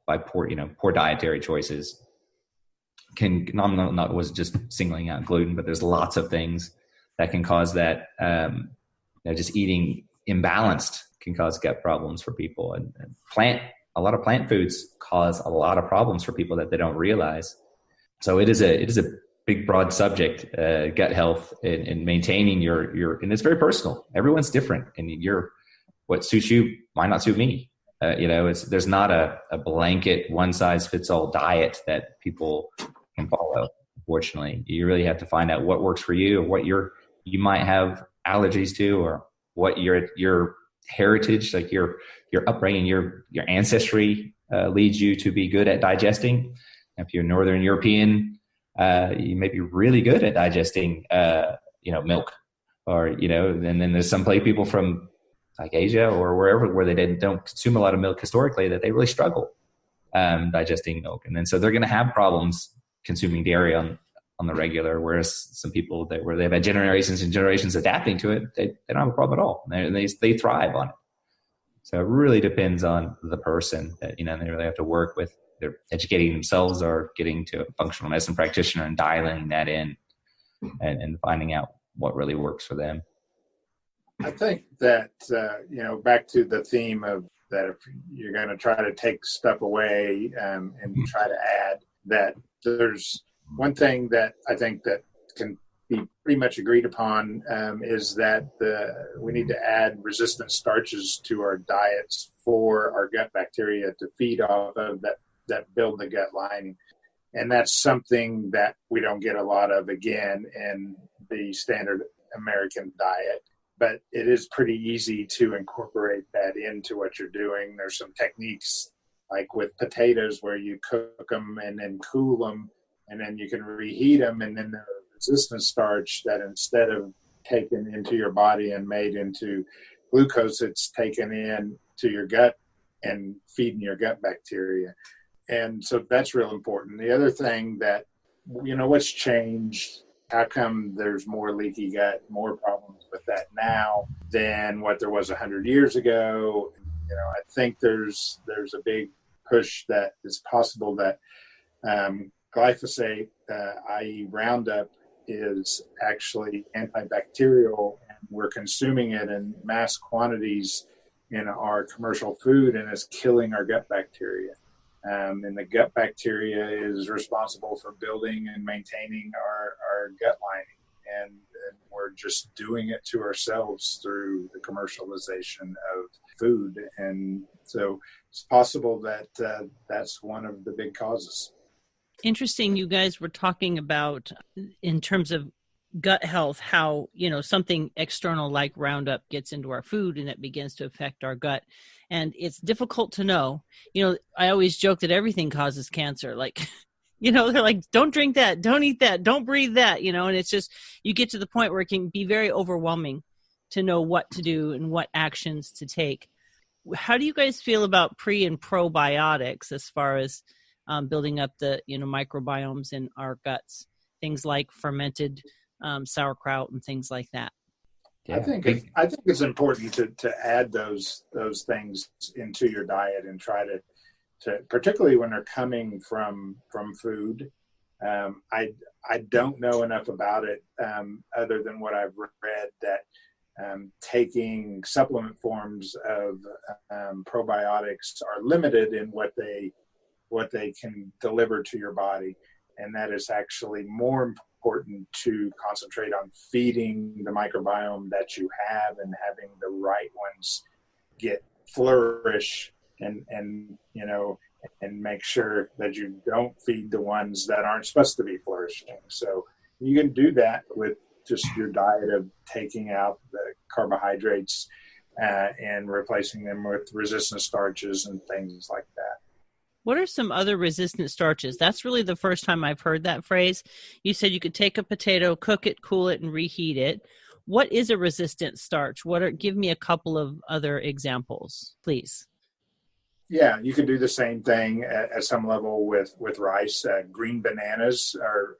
by poor dietary choices. Not was just singling out gluten, but there's lots of things that can cause that. Just eating imbalanced can cause gut problems for people, and a lot of plant foods cause a lot of problems for people that they don't realize. So it is a big, broad subject, gut health and maintaining your, and it's very personal. Everyone's different, and what suits you might not suit me. There's not a blanket one size fits all diet that people can follow. Unfortunately, you really have to find out what works for you, or what you might have allergies to, or what your heritage, like your upbringing, your ancestry leads you to be good at digesting. If you're Northern European, you may be really good at digesting, milk, or, and then there's some people from like Asia or wherever, where they don't consume a lot of milk historically, that they really struggle digesting milk. And then so they're going to have problems consuming dairy on the regular, whereas some people where they've had generations and generations adapting to it, they don't have a problem at all. They thrive on it. So it really depends on the person that, they really have to work with. They're educating themselves or getting to a functional medicine practitioner and dialing that in and finding out what really works for them. I think that, back to the theme of that, if you're going to try to take stuff away and try to add, that there's one thing that I think that can be pretty much agreed upon is that we need to add resistant starches to our diets for our gut bacteria to feed off of that build the gut lining. And that's something that we don't get a lot of, again, in the standard American diet. But it is pretty easy to incorporate that into what you're doing. There's some techniques like with potatoes where you cook them and then cool them and then you can reheat them, and then the resistant starch that instead of taken into your body and made into glucose, it's taken in to your gut and feeding your gut bacteria. And so that's real important. The other thing that, what's changed, how come there's more leaky gut, more problems with that now than what there was 100 years ago? I think there's a big push that it's possible that glyphosate, i.e. Roundup, is actually antibacterial, and we're consuming it in mass quantities in our commercial food, and it's killing our gut bacteria. And the gut bacteria is responsible for building and maintaining our gut lining. And we're just doing it to ourselves through the commercialization of food. And so it's possible that that's one of the big causes. Interesting. You guys were talking about, in terms of gut health, how, something external like Roundup gets into our food and it begins to affect our gut. And it's difficult to know. I always joke that everything causes cancer. Like, they're like, don't drink that, don't eat that, don't breathe that, and it's just, you get to the point where it can be very overwhelming to know what to do and what actions to take. How do you guys feel about pre and probiotics as far as building up the, microbiomes in our guts, things like fermented sauerkraut and things like that? Yeah. I think it's important to add those things into your diet and try to particularly when they're coming from food. I don't know enough about it other than what I've read, that taking supplement forms of probiotics are limited in what they can deliver to your body, and that is actually more important to concentrate on feeding the microbiome that you have and having the right ones flourish, and make sure that you don't feed the ones that aren't supposed to be flourishing. So you can do that with just your diet of taking out the carbohydrates and replacing them with resistant starches and things like that. What are some other resistant starches? That's really the first time I've heard that phrase. You said you could take a potato, cook it, cool it, and reheat it. What is a resistant starch? Give me a couple of other examples, please. Yeah, you can do the same thing at some level with rice. Green bananas are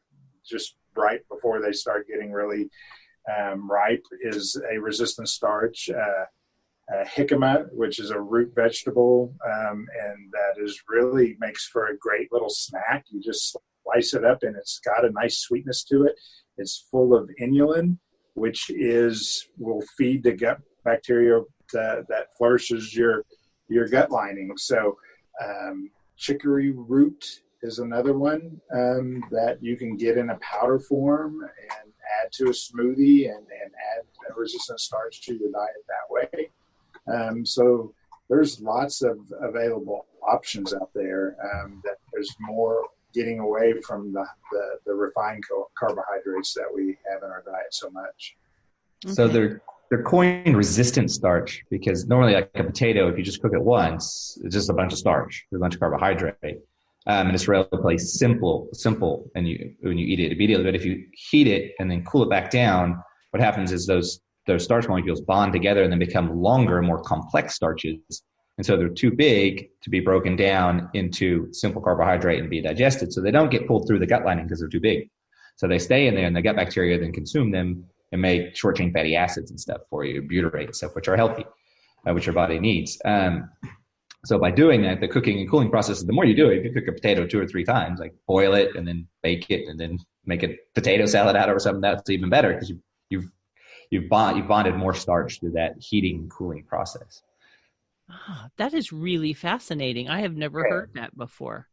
just right before they start getting really ripe is a resistant starch. Jicama, which is a root vegetable, and that is really makes for a great little snack. You just slice it up, and it's got a nice sweetness to it. It's full of inulin, which will feed the gut bacteria that flourishes your gut lining. So chicory root is another one that you can get in a powder form and add to a smoothie and add a resistant starch to your diet that way. So there's lots of available options out there that there's more getting away from the refined carbohydrates that we have in our diet so much. Okay. So they're coined resistant starch because normally, like a potato, if you just cook it once, it's just a bunch of starch, a bunch of carbohydrate, and it's relatively simple, and when you eat it immediately. But if you heat it and then cool it back down, what happens is those starch molecules bond together and then become longer, more complex starches. And so they're too big to be broken down into simple carbohydrate and be digested. So they don't get pulled through the gut lining because they're too big. So they stay in there, and the gut bacteria then consume them and make short chain fatty acids and stuff for you, butyrate and stuff, which are healthy, which your body needs. So by doing that, the cooking and cooling process, the more you do it, if you cook a potato 2 or 3 times, like boil it and then bake it and then make a potato salad out of it or something, that's even better because you've bonded more starch through that heating and cooling process. Oh, that is really fascinating. I have never heard that before.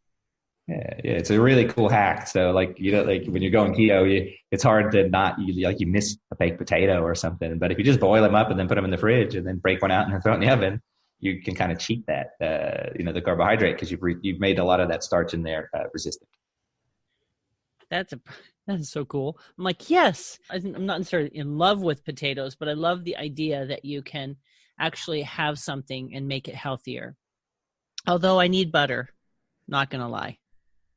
Yeah, it's a really cool hack. So like when you're going keto, it's hard to you miss a baked potato or something. But if you just boil them up and then put them in the fridge and then break one out and throw it in the oven, you can kind of cheat that the carbohydrate because you've made a lot of that starch in there resistant. That is so cool. I'm like, yes, I'm not necessarily in love with potatoes, but I love the idea that you can actually have something and make it healthier. Although I need butter, not going to lie.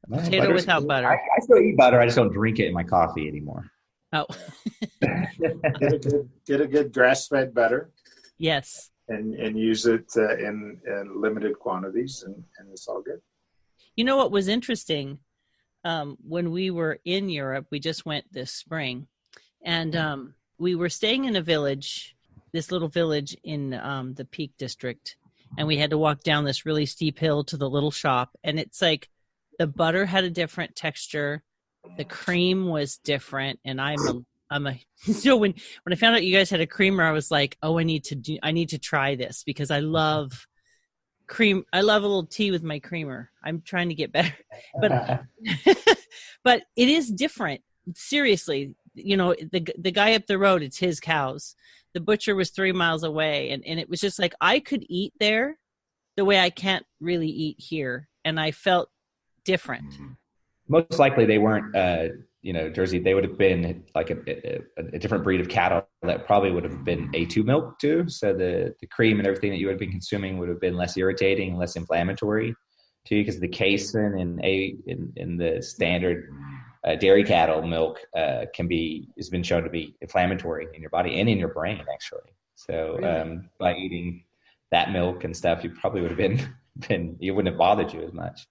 No, Potato without butter. I still eat butter. I just don't drink it in my coffee anymore. Oh, Get a good grass-fed butter yes. and use it in limited quantities, and it's all good. You know what was interesting? When we were in Europe, we just went this spring, and we were staying in a village, this little village in the Peak District, and we had to walk down this really steep hill to the little shop, and it's like the butter had a different texture, the cream was different, and I'm a so when I found out you guys had a creamer, I was like, oh, I need to try this because I love cream. I love a little tea with my creamer. I'm trying to get better, but but it is different. Seriously, you know, the guy up the road, it's his cows. The butcher was 3 miles away, and it was just like I could eat there the way I can't really eat here, and I felt different. Most likely they weren't, Jersey. They would have been like a different breed of cattle that probably would have been A2 milk too. So the cream and everything that you would have been consuming would have been less irritating, less inflammatory too, because the casein in the standard dairy cattle milk has been shown to be inflammatory in your body and in your brain actually. So really? By eating that milk and stuff, you probably would have been it wouldn't have bothered you as much.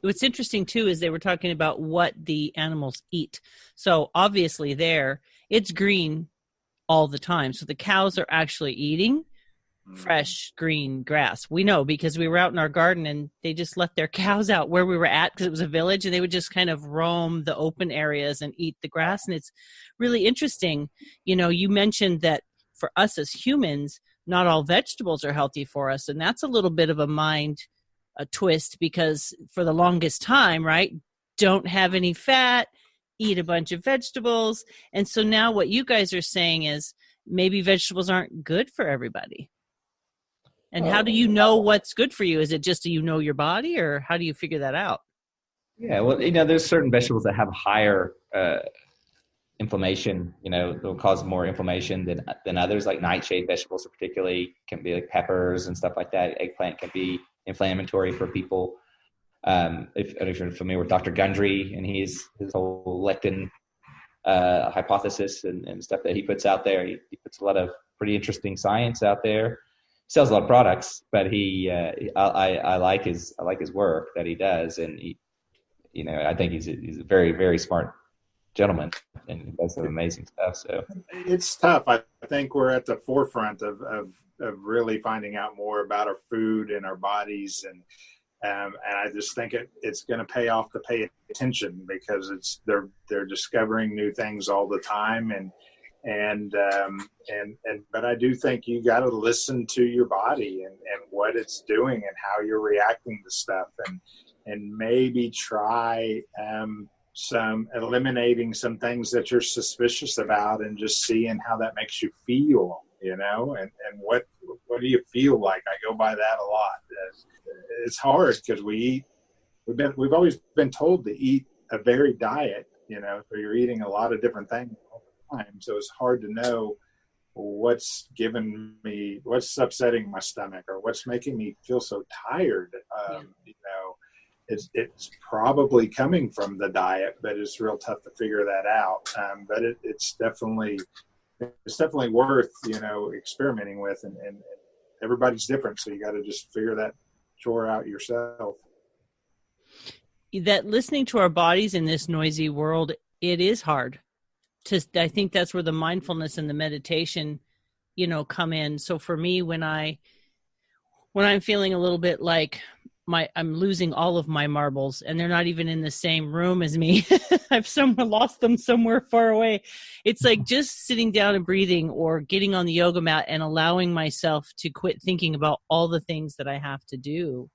What's interesting too is they were talking about what the animals eat. So obviously there, it's green all the time. So the cows are actually eating fresh green grass. We know because we were out in our garden and they just let their cows out where we were at because it was a village, and they would just kind of roam the open areas and eat the grass. And it's really interesting. You know, you mentioned that for us as humans, not all vegetables are healthy for us. And that's a little bit of a twist because for the longest time, right, don't have any fat, eat a bunch of vegetables. And so now what you guys are saying is maybe vegetables aren't good for everybody. And how do you know what's good for you? Is it just you know your body, or how do you figure that out? Yeah, well, there's certain vegetables that have higher inflammation. They'll cause more inflammation than others. Like nightshade vegetables, particularly, can be like peppers and stuff like that. Eggplant can be inflammatory for people. If you're familiar with Dr. Gundry and his whole lectin hypothesis and stuff that he puts out there, he puts a lot of pretty interesting science out there. He sells a lot of products, but I like his work that he does, and I think he's a very, very smart gentleman and he does some amazing stuff. So it's tough. I think we're at the forefront of really finding out more about our food and our bodies, and I just think it's going to pay off to pay attention because they're discovering new things all the time, but I do think you got to listen to your body and what it's doing and how you're reacting to stuff, and maybe try eliminating some things that you're suspicious about and just seeing how that makes you feel, and what do you feel like? I go by that a lot. It's hard because we've always been told to eat a varied diet, so you're eating a lot of different things all the time. So it's hard to know what's upsetting my stomach or what's making me feel so tired. It's probably coming from the diet, but it's real tough to figure that out. But it's definitely worth, experimenting with, and everybody's different. So you got to just figure that chore out yourself. That listening to our bodies in this noisy world, it is hard. I think that's where the mindfulness and the meditation, come in. So for me, when I'm feeling a little bit like I'm losing all of my marbles and they're not even in the same room as me, I've lost them somewhere far away. It's like just sitting down and breathing or getting on the yoga mat and allowing myself to quit thinking about all the things that I have to do.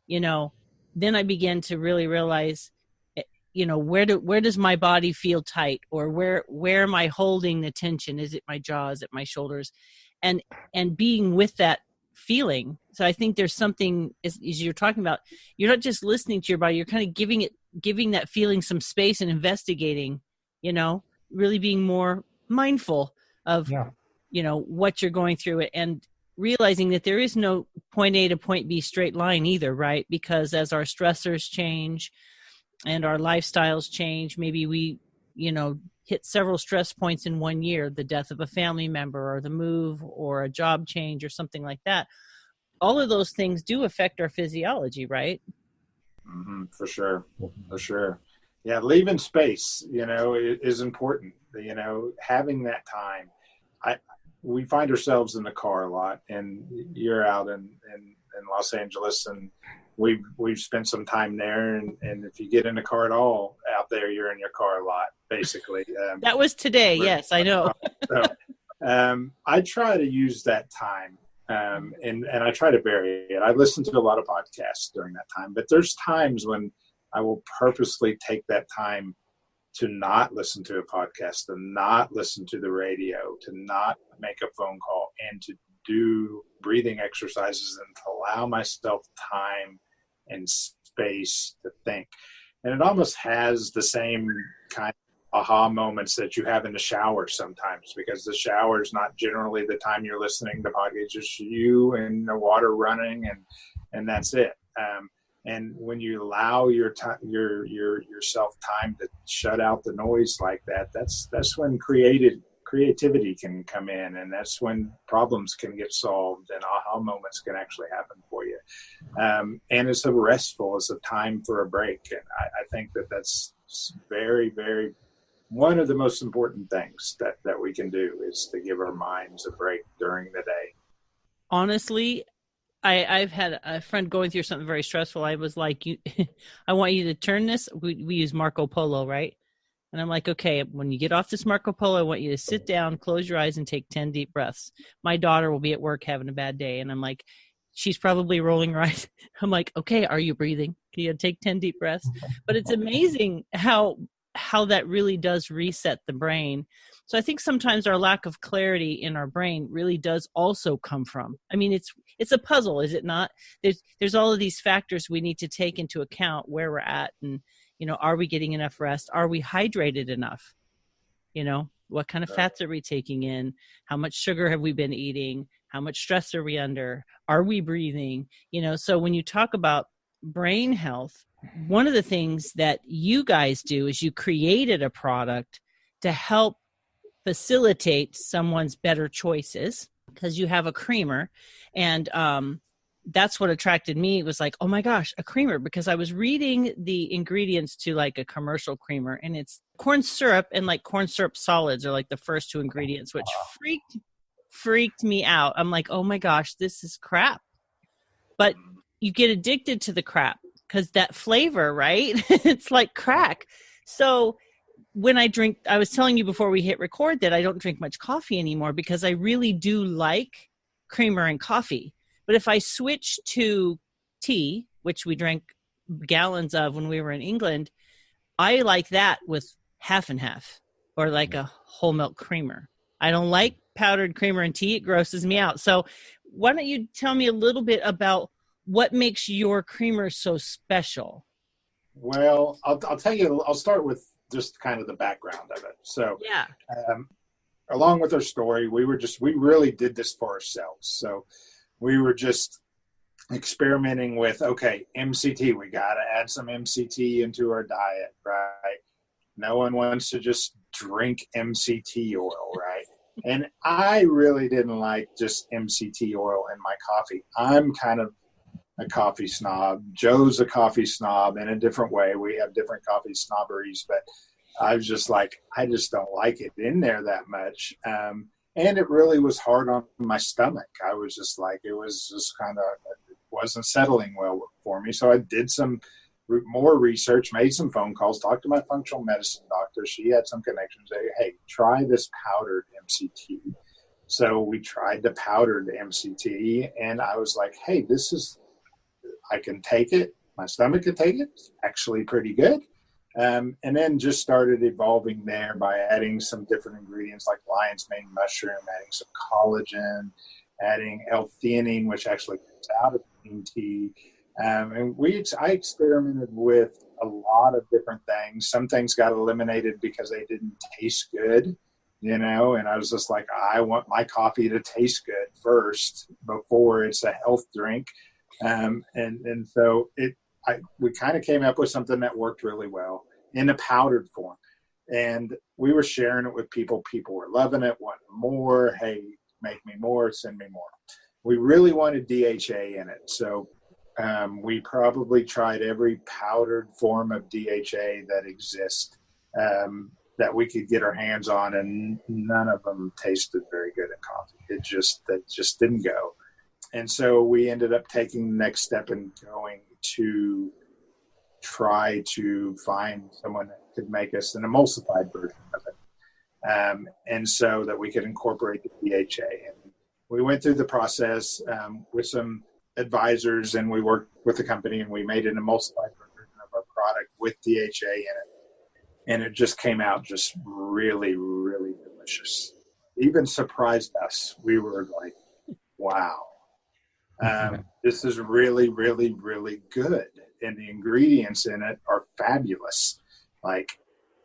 Then I begin to really realize, where does my body feel tight, or where am I holding the tension? Is it my jaw? Is it my shoulders? And being with that feeling. So I think there's something, as you're talking about, you're not just listening to your body, you're kind of giving that feeling some space and investigating, really being more mindful of, what you're going through. And realizing that there is no point A to point B straight line either, right? Because as our stressors change and our lifestyles change, maybe we, hit several stress points in 1 year, the death of a family member or the move or a job change or something like that. All of those things do affect our physiology, right? Mm-hmm, for sure. Yeah, leaving space, is important. Having that time. We find ourselves in the car a lot, and you're out in Los Angeles, and we've spent some time there. And if you get in the car at all out there, you're in your car a lot, basically. That was today. Yes, I know. So, I try to use that time. And I try to vary it. I listen to a lot of podcasts during that time, but there's times when I will purposely take that time to not listen to a podcast, to not listen to the radio, to not make a phone call, and to do breathing exercises and to allow myself time and space to think. And it almost has the same kind of aha moments that you have in the shower sometimes, because the shower is not generally the time you're listening to podcasts, just you and the water running, and that's it. And when you allow yourself time to shut out the noise like that, that's when creativity can come in, and that's when problems can get solved and aha moments can actually happen for you. And it's a time for a break. And I think that's very, very, one of the most important things that we can do is to give our minds a break during the day. Honestly, I've had a friend going through something very stressful. I was like, I want you to turn this. We use Marco Polo, right? And I'm like, okay, when you get off this Marco Polo, I want you to sit down, close your eyes, and take 10 deep breaths. My daughter will be at work having a bad day. And I'm like, she's probably rolling her eyes. I'm like, okay, are you breathing? Can you take 10 deep breaths? But it's amazing how that really does reset the brain. So I think sometimes our lack of clarity in our brain really does also come from, I mean, it's a puzzle, is it not? There's all of these factors we need to take into account where we're at, and, are we getting enough rest? Are we hydrated enough? What kind of fats are we taking in? How much sugar have we been eating? How much stress are we under? Are we breathing? So when you talk about brain health, one of the things that you guys do is you created a product to help facilitate someone's better choices, because you have a creamer. And that's what attracted me. It was like, oh my gosh, a creamer, because I was reading the ingredients to like a commercial creamer, and it's corn syrup and like corn syrup solids are like the first two ingredients, which freaked me out. I'm like, oh my gosh, this is crap. But you get addicted to the crap because that flavor, right? It's like crack. So when I was telling you before we hit record that I don't drink much coffee anymore, because I really do like creamer and coffee. But if I switch to tea, which we drank gallons of when we were in England, I like that with half and half, or like a whole milk creamer. I don't like powdered creamer in tea. It grosses me out. So why don't you tell me a little bit about what makes your creamer so special? Well, I'll tell you, I'll start with just kind of the background of it. So yeah, along with our story, we really did this for ourselves. So we were just experimenting with, okay, MCT, we got to add some MCT into our diet, right? No one wants to just drink MCT oil, right? And I really didn't like just MCT oil in my coffee. I'm kind of a coffee snob. Joe's a coffee snob in a different way. We have different coffee snobberies, but I was just like, I just don't like it in there that much. And it really was hard on my stomach. I was just like, it was just kind of, it wasn't settling well for me. So I did some more research, made some phone calls, talked to my functional medicine doctor. She had some connections. Hey, try this powdered MCT. So we tried the powdered MCT, and I was like, hey, I can take it. My stomach can take it. It's actually pretty good. And then just started evolving there by adding some different ingredients like lion's mane mushroom, adding some collagen, adding L-theanine, which actually comes out of green tea. And I experimented with a lot of different things. Some things got eliminated because they didn't taste good. and I was just like, I want my coffee to taste good first before it's a health drink. And so we kind of came up with something that worked really well in a powdered form. And we were sharing it with people. People were loving it, wanting more. Hey, make me more, send me more. We really wanted DHA in it. So we probably tried every powdered form of DHA that exists that we could get our hands on, and none of them tasted very good in coffee. It just didn't go. And so we ended up taking the next step and going to try to find someone that could make us an emulsified version of it. And so that we could incorporate the DHA. And we went through the process with some advisors, and we worked with the company, and we made an emulsified version of our product with DHA in it. And it just came out just really, really delicious. Even surprised us. We were like, wow, this is really, really, really good. And the ingredients in it are fabulous. Like,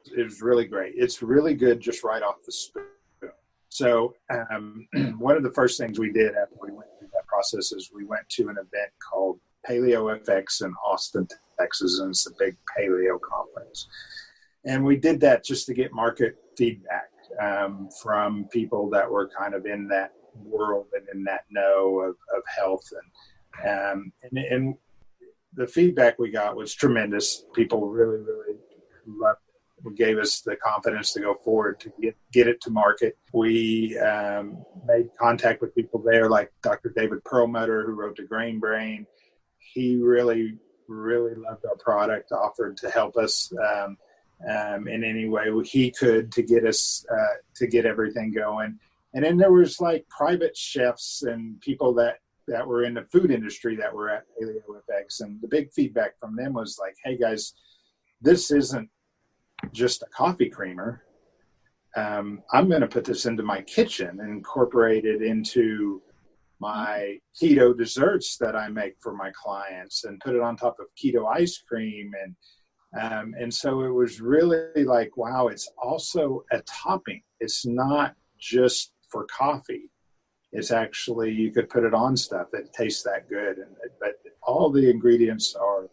it was really great. It's really good just right off the spoon. So one of the first things we did after we went through that process is we went to an event called Paleo FX in Austin, Texas, and it's a big paleo conference. And we did that just to get market feedback from people that were kind of in that world and in that know of health. And the feedback we got was tremendous. People really, really loved it. It gave us the confidence to go forward to get it to market. We made contact with people there, like Dr. David Perlmutter, who wrote The Grain Brain. He really, really loved our product, offered to help us in any way he could to get us to get everything going. And then there was like private chefs and people that were in the food industry that were at Paleo FX, and the big feedback from them was like, hey guys, this isn't just a coffee creamer. I'm going to put this into my kitchen and incorporate it into my keto desserts that I make for my clients, and put it on top of keto ice cream. And so it was really like, wow, it's also a topping. It's not just for coffee. It's actually, you could put it on stuff that tastes that good. But all the ingredients are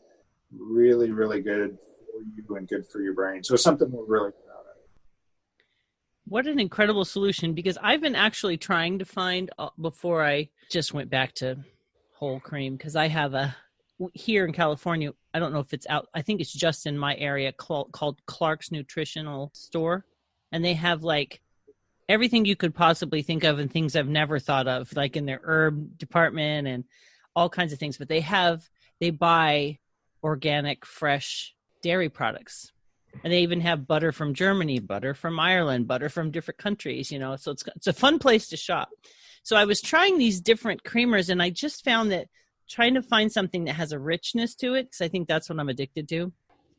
really, really good for you and good for your brain. So it's something we're really proud of. What an incredible solution, because I've been actually trying to find, before I just went back to whole cream, because I have here in California, I don't know if it's out, I think it's just in my area, called Clark's Nutritional Store. And they have like everything you could possibly think of and things I've never thought of, like in their herb department and all kinds of things. But they buy organic, fresh dairy products. And they even have butter from Germany, butter from Ireland, butter from different countries, so it's a fun place to shop. So I was trying these different creamers, and I just found that trying to find something that has a richness to it, because I think that's what I'm addicted to.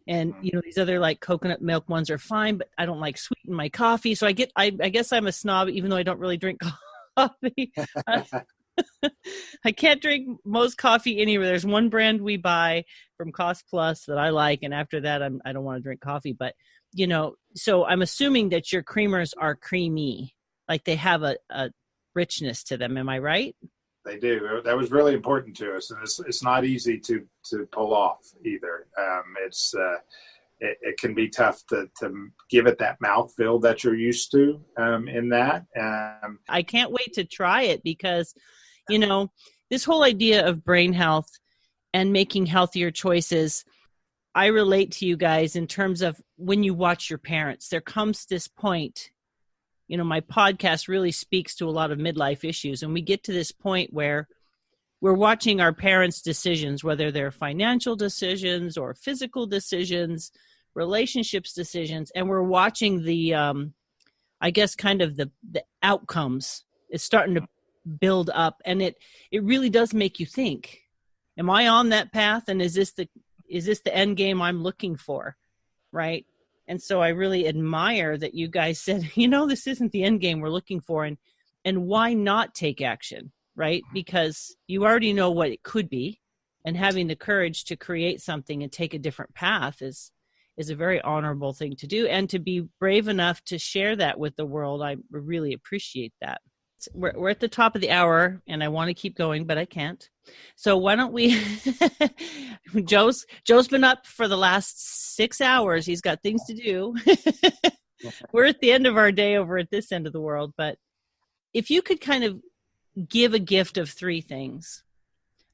And, these other like coconut milk ones are fine, but I don't like sweeten my coffee. So I guess I'm a snob, even though I don't really drink coffee. I can't drink most coffee anywhere. There's one brand we buy from Cost Plus that I like. And after that, I don't want to drink coffee. But, so I'm assuming that your creamers are creamy, like they have a richness to them. Am I right? They do. That was really important to us, and it's not easy to pull off either. It can be tough to give it that mouthfeel that you're used to in that. I can't wait to try it, because, this whole idea of brain health and making healthier choices, I relate to you guys in terms of when you watch your parents. There comes this point. My podcast really speaks to a lot of midlife issues. And we get to this point where we're watching our parents' decisions, whether they're financial decisions or physical decisions, relationships decisions. And we're watching the, I guess, kind of the outcomes. It's starting to build up. And it really does make you think, am I on that path? And is this the end game I'm looking for? Right. And so I really admire that you guys said, this isn't the end game we're looking for. And why not take action, right? Because you already know what it could be. And having the courage to create something and take a different path is is a very honorable thing to do. And to be brave enough to share that with the world, I really appreciate that. We're at the top of the hour, and I want to keep going, but I can't. So why don't we? Joe's been up for the last 6 hours. He's got things to do. We're at the end of our day over at this end of the world. But if you could kind of give a gift of 3 things,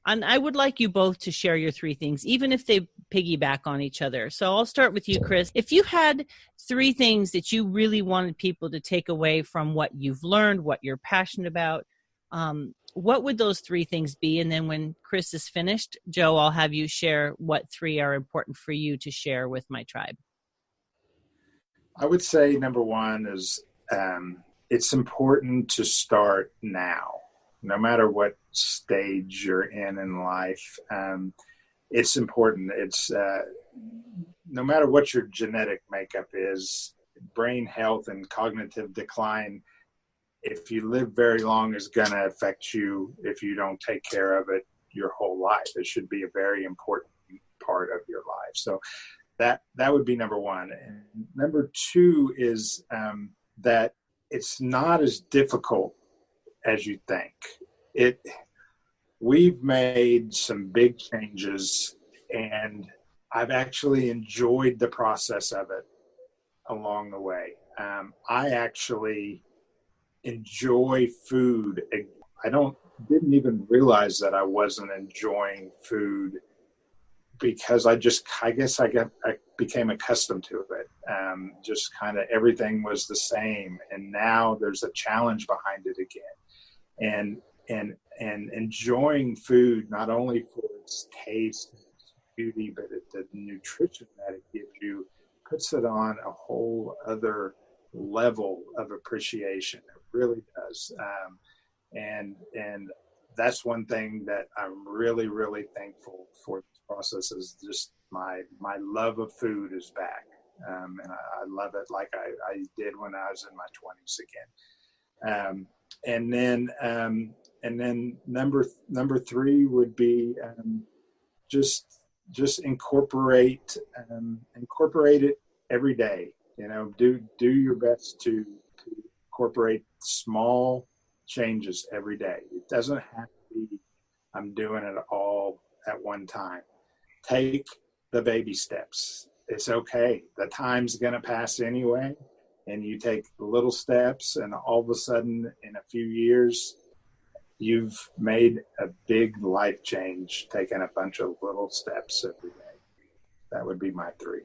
and I would like you both to share your 3 things, even if they piggyback on each other. So I'll start with you, Chris. If you had 3 things that you really wanted people to take away from what you've learned, what you're passionate about, what would those 3 things be? And then when Chris is finished, Joe, I'll have you share what 3 are important for you to share with my tribe. I would say number 1 is it's important to start now. No matter what stage you're in life, it's important. It's no matter what your genetic makeup is, brain health and cognitive decline, if you live very long, is going to affect you if you don't take care of it your whole life. It should be a very important part of your life. So that would be number 1. And number 2 is that it's not as difficult as you think. We've made some big changes, and I've actually enjoyed the process of it along the way. I actually enjoy food. Didn't even realize that I wasn't enjoying food because I became accustomed to it. Just kind of everything was the same, and now there's a challenge behind it again. And enjoying food, not only for its taste, its beauty, but the nutrition that it gives you, puts it on a whole other level of appreciation. It really does. And that's one thing that I'm really, really thankful for this process, is just my love of food is back. And I love it like I did when I was in my 20s again. And then number 3 would be just incorporate it every day. Do your best to incorporate small changes every day. It doesn't have to be I'm doing it all at one time. Take the baby steps. It's okay. The time's going to pass anyway. And you take little steps, and all of a sudden, in a few years, you've made a big life change, taking a bunch of little steps every day. That would be my 3.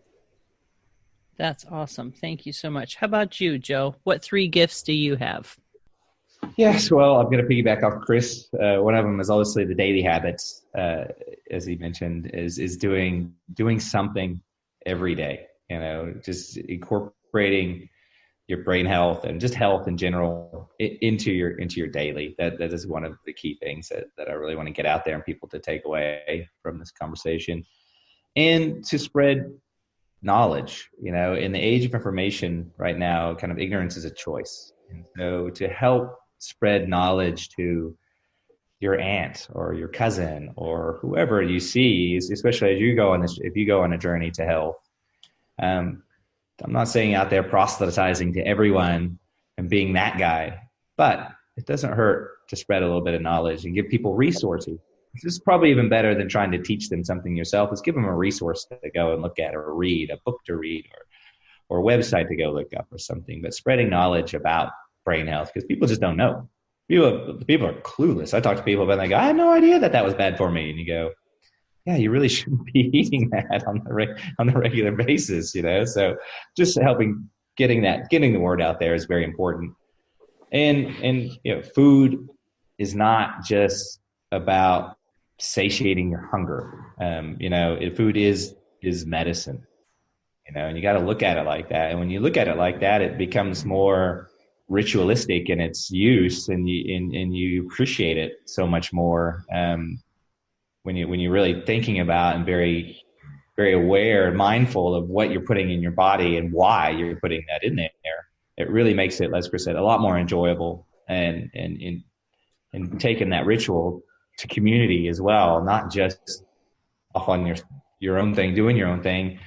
That's awesome. Thank you so much. How about you, Joe? What 3 gifts do you have? Yes, well, I'm going to piggyback off Chris. One of them is obviously the daily habits, as he mentioned, is doing something every day. Just incorporating your brain health and just health in general into your daily. That is one of the key things that I really want to get out there and people to take away from this conversation, and to spread knowledge. In the age of information right now, kind of ignorance is a choice. And so to help spread knowledge to your aunt or your cousin or whoever you see, especially as if you go on a journey to health. I'm not saying out there proselytizing to everyone and being that guy, but it doesn't hurt to spread a little bit of knowledge and give people resources. This is probably even better than trying to teach them something yourself. Is give them a resource to go and look at, or read, a book to read, or a website to go look up or something. But spreading knowledge about brain health, because people just don't know. People are clueless. I talk to people about, like, I had no idea that was bad for me. And you go, yeah, you really shouldn't be eating that on the regular basis, So just getting the word out there is very important. And food is not just about satiating your hunger. Food is medicine. And you got to look at it like that. And when you look at it like that, it becomes more ritualistic in its use, and you appreciate it so much more. When you're really thinking about and very, very aware and mindful of what you're putting in your body and why you're putting that in there, it really makes it, as Chris said, a lot more enjoyable, and taking that ritual to community as well, not just off on your own thing, doing your own thing.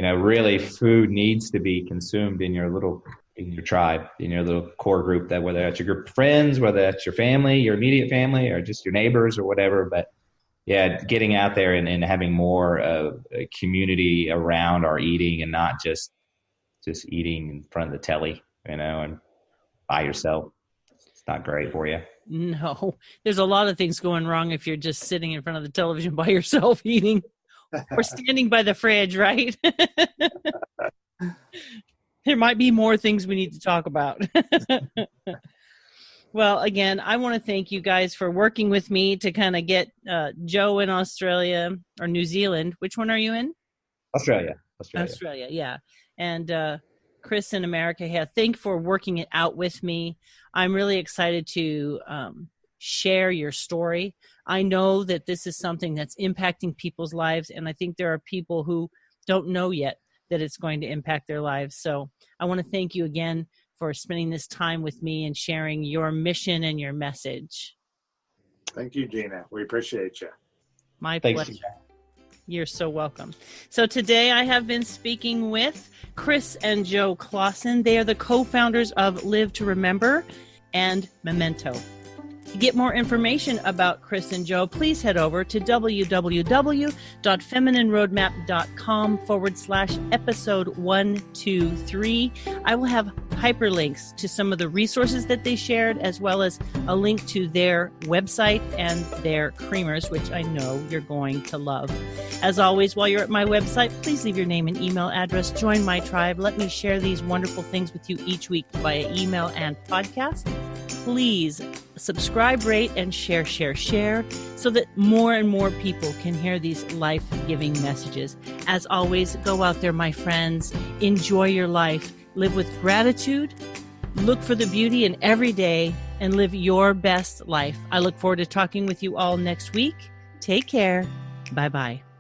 really food needs to be consumed in your tribe, in your little core group, that whether that's your group of friends, whether that's your family, your immediate family, or just your neighbors or whatever. But yeah, getting out there and having more of a community around our eating, and not just eating in front of the telly, and by yourself. It's not great for you. No, there's a lot of things going wrong if you're just sitting in front of the television by yourself eating, or standing by the fridge, right? There might be more things we need to talk about. Well, again, I want to thank you guys for working with me to kind of get Joe in Australia or New Zealand. Which one are you in? Australia, yeah. And Chris in America. Yeah, thank you for working it out with me. I'm really excited to share your story. I know that this is something that's impacting people's lives, and I think there are people who don't know yet that it's going to impact their lives. So I want to thank you again for spending this time with me and sharing your mission and your message. Thank you, Gina. We appreciate you. My pleasure. You're so welcome. So today I have been speaking with Chris and Joe Claussen. They are the co-founders of Live to Remember and Memento. To get more information about Chris and Joe, please head over to www.feminineroadmap.com/episode 123. I will have hyperlinks to some of the resources that they shared, as well as a link to their website and their creamers, which I know you're going to love. As always, while you're at my website, please leave your name and email address. Join my tribe. Let me share these wonderful things with you each week via email and podcast. Please subscribe, rate, and share so that more and more people can hear these life-giving messages. As always, go out there, my friends. Enjoy your life. Live with gratitude. Look for the beauty in every day and live your best life. I look forward to talking with you all next week. Take care. Bye-bye.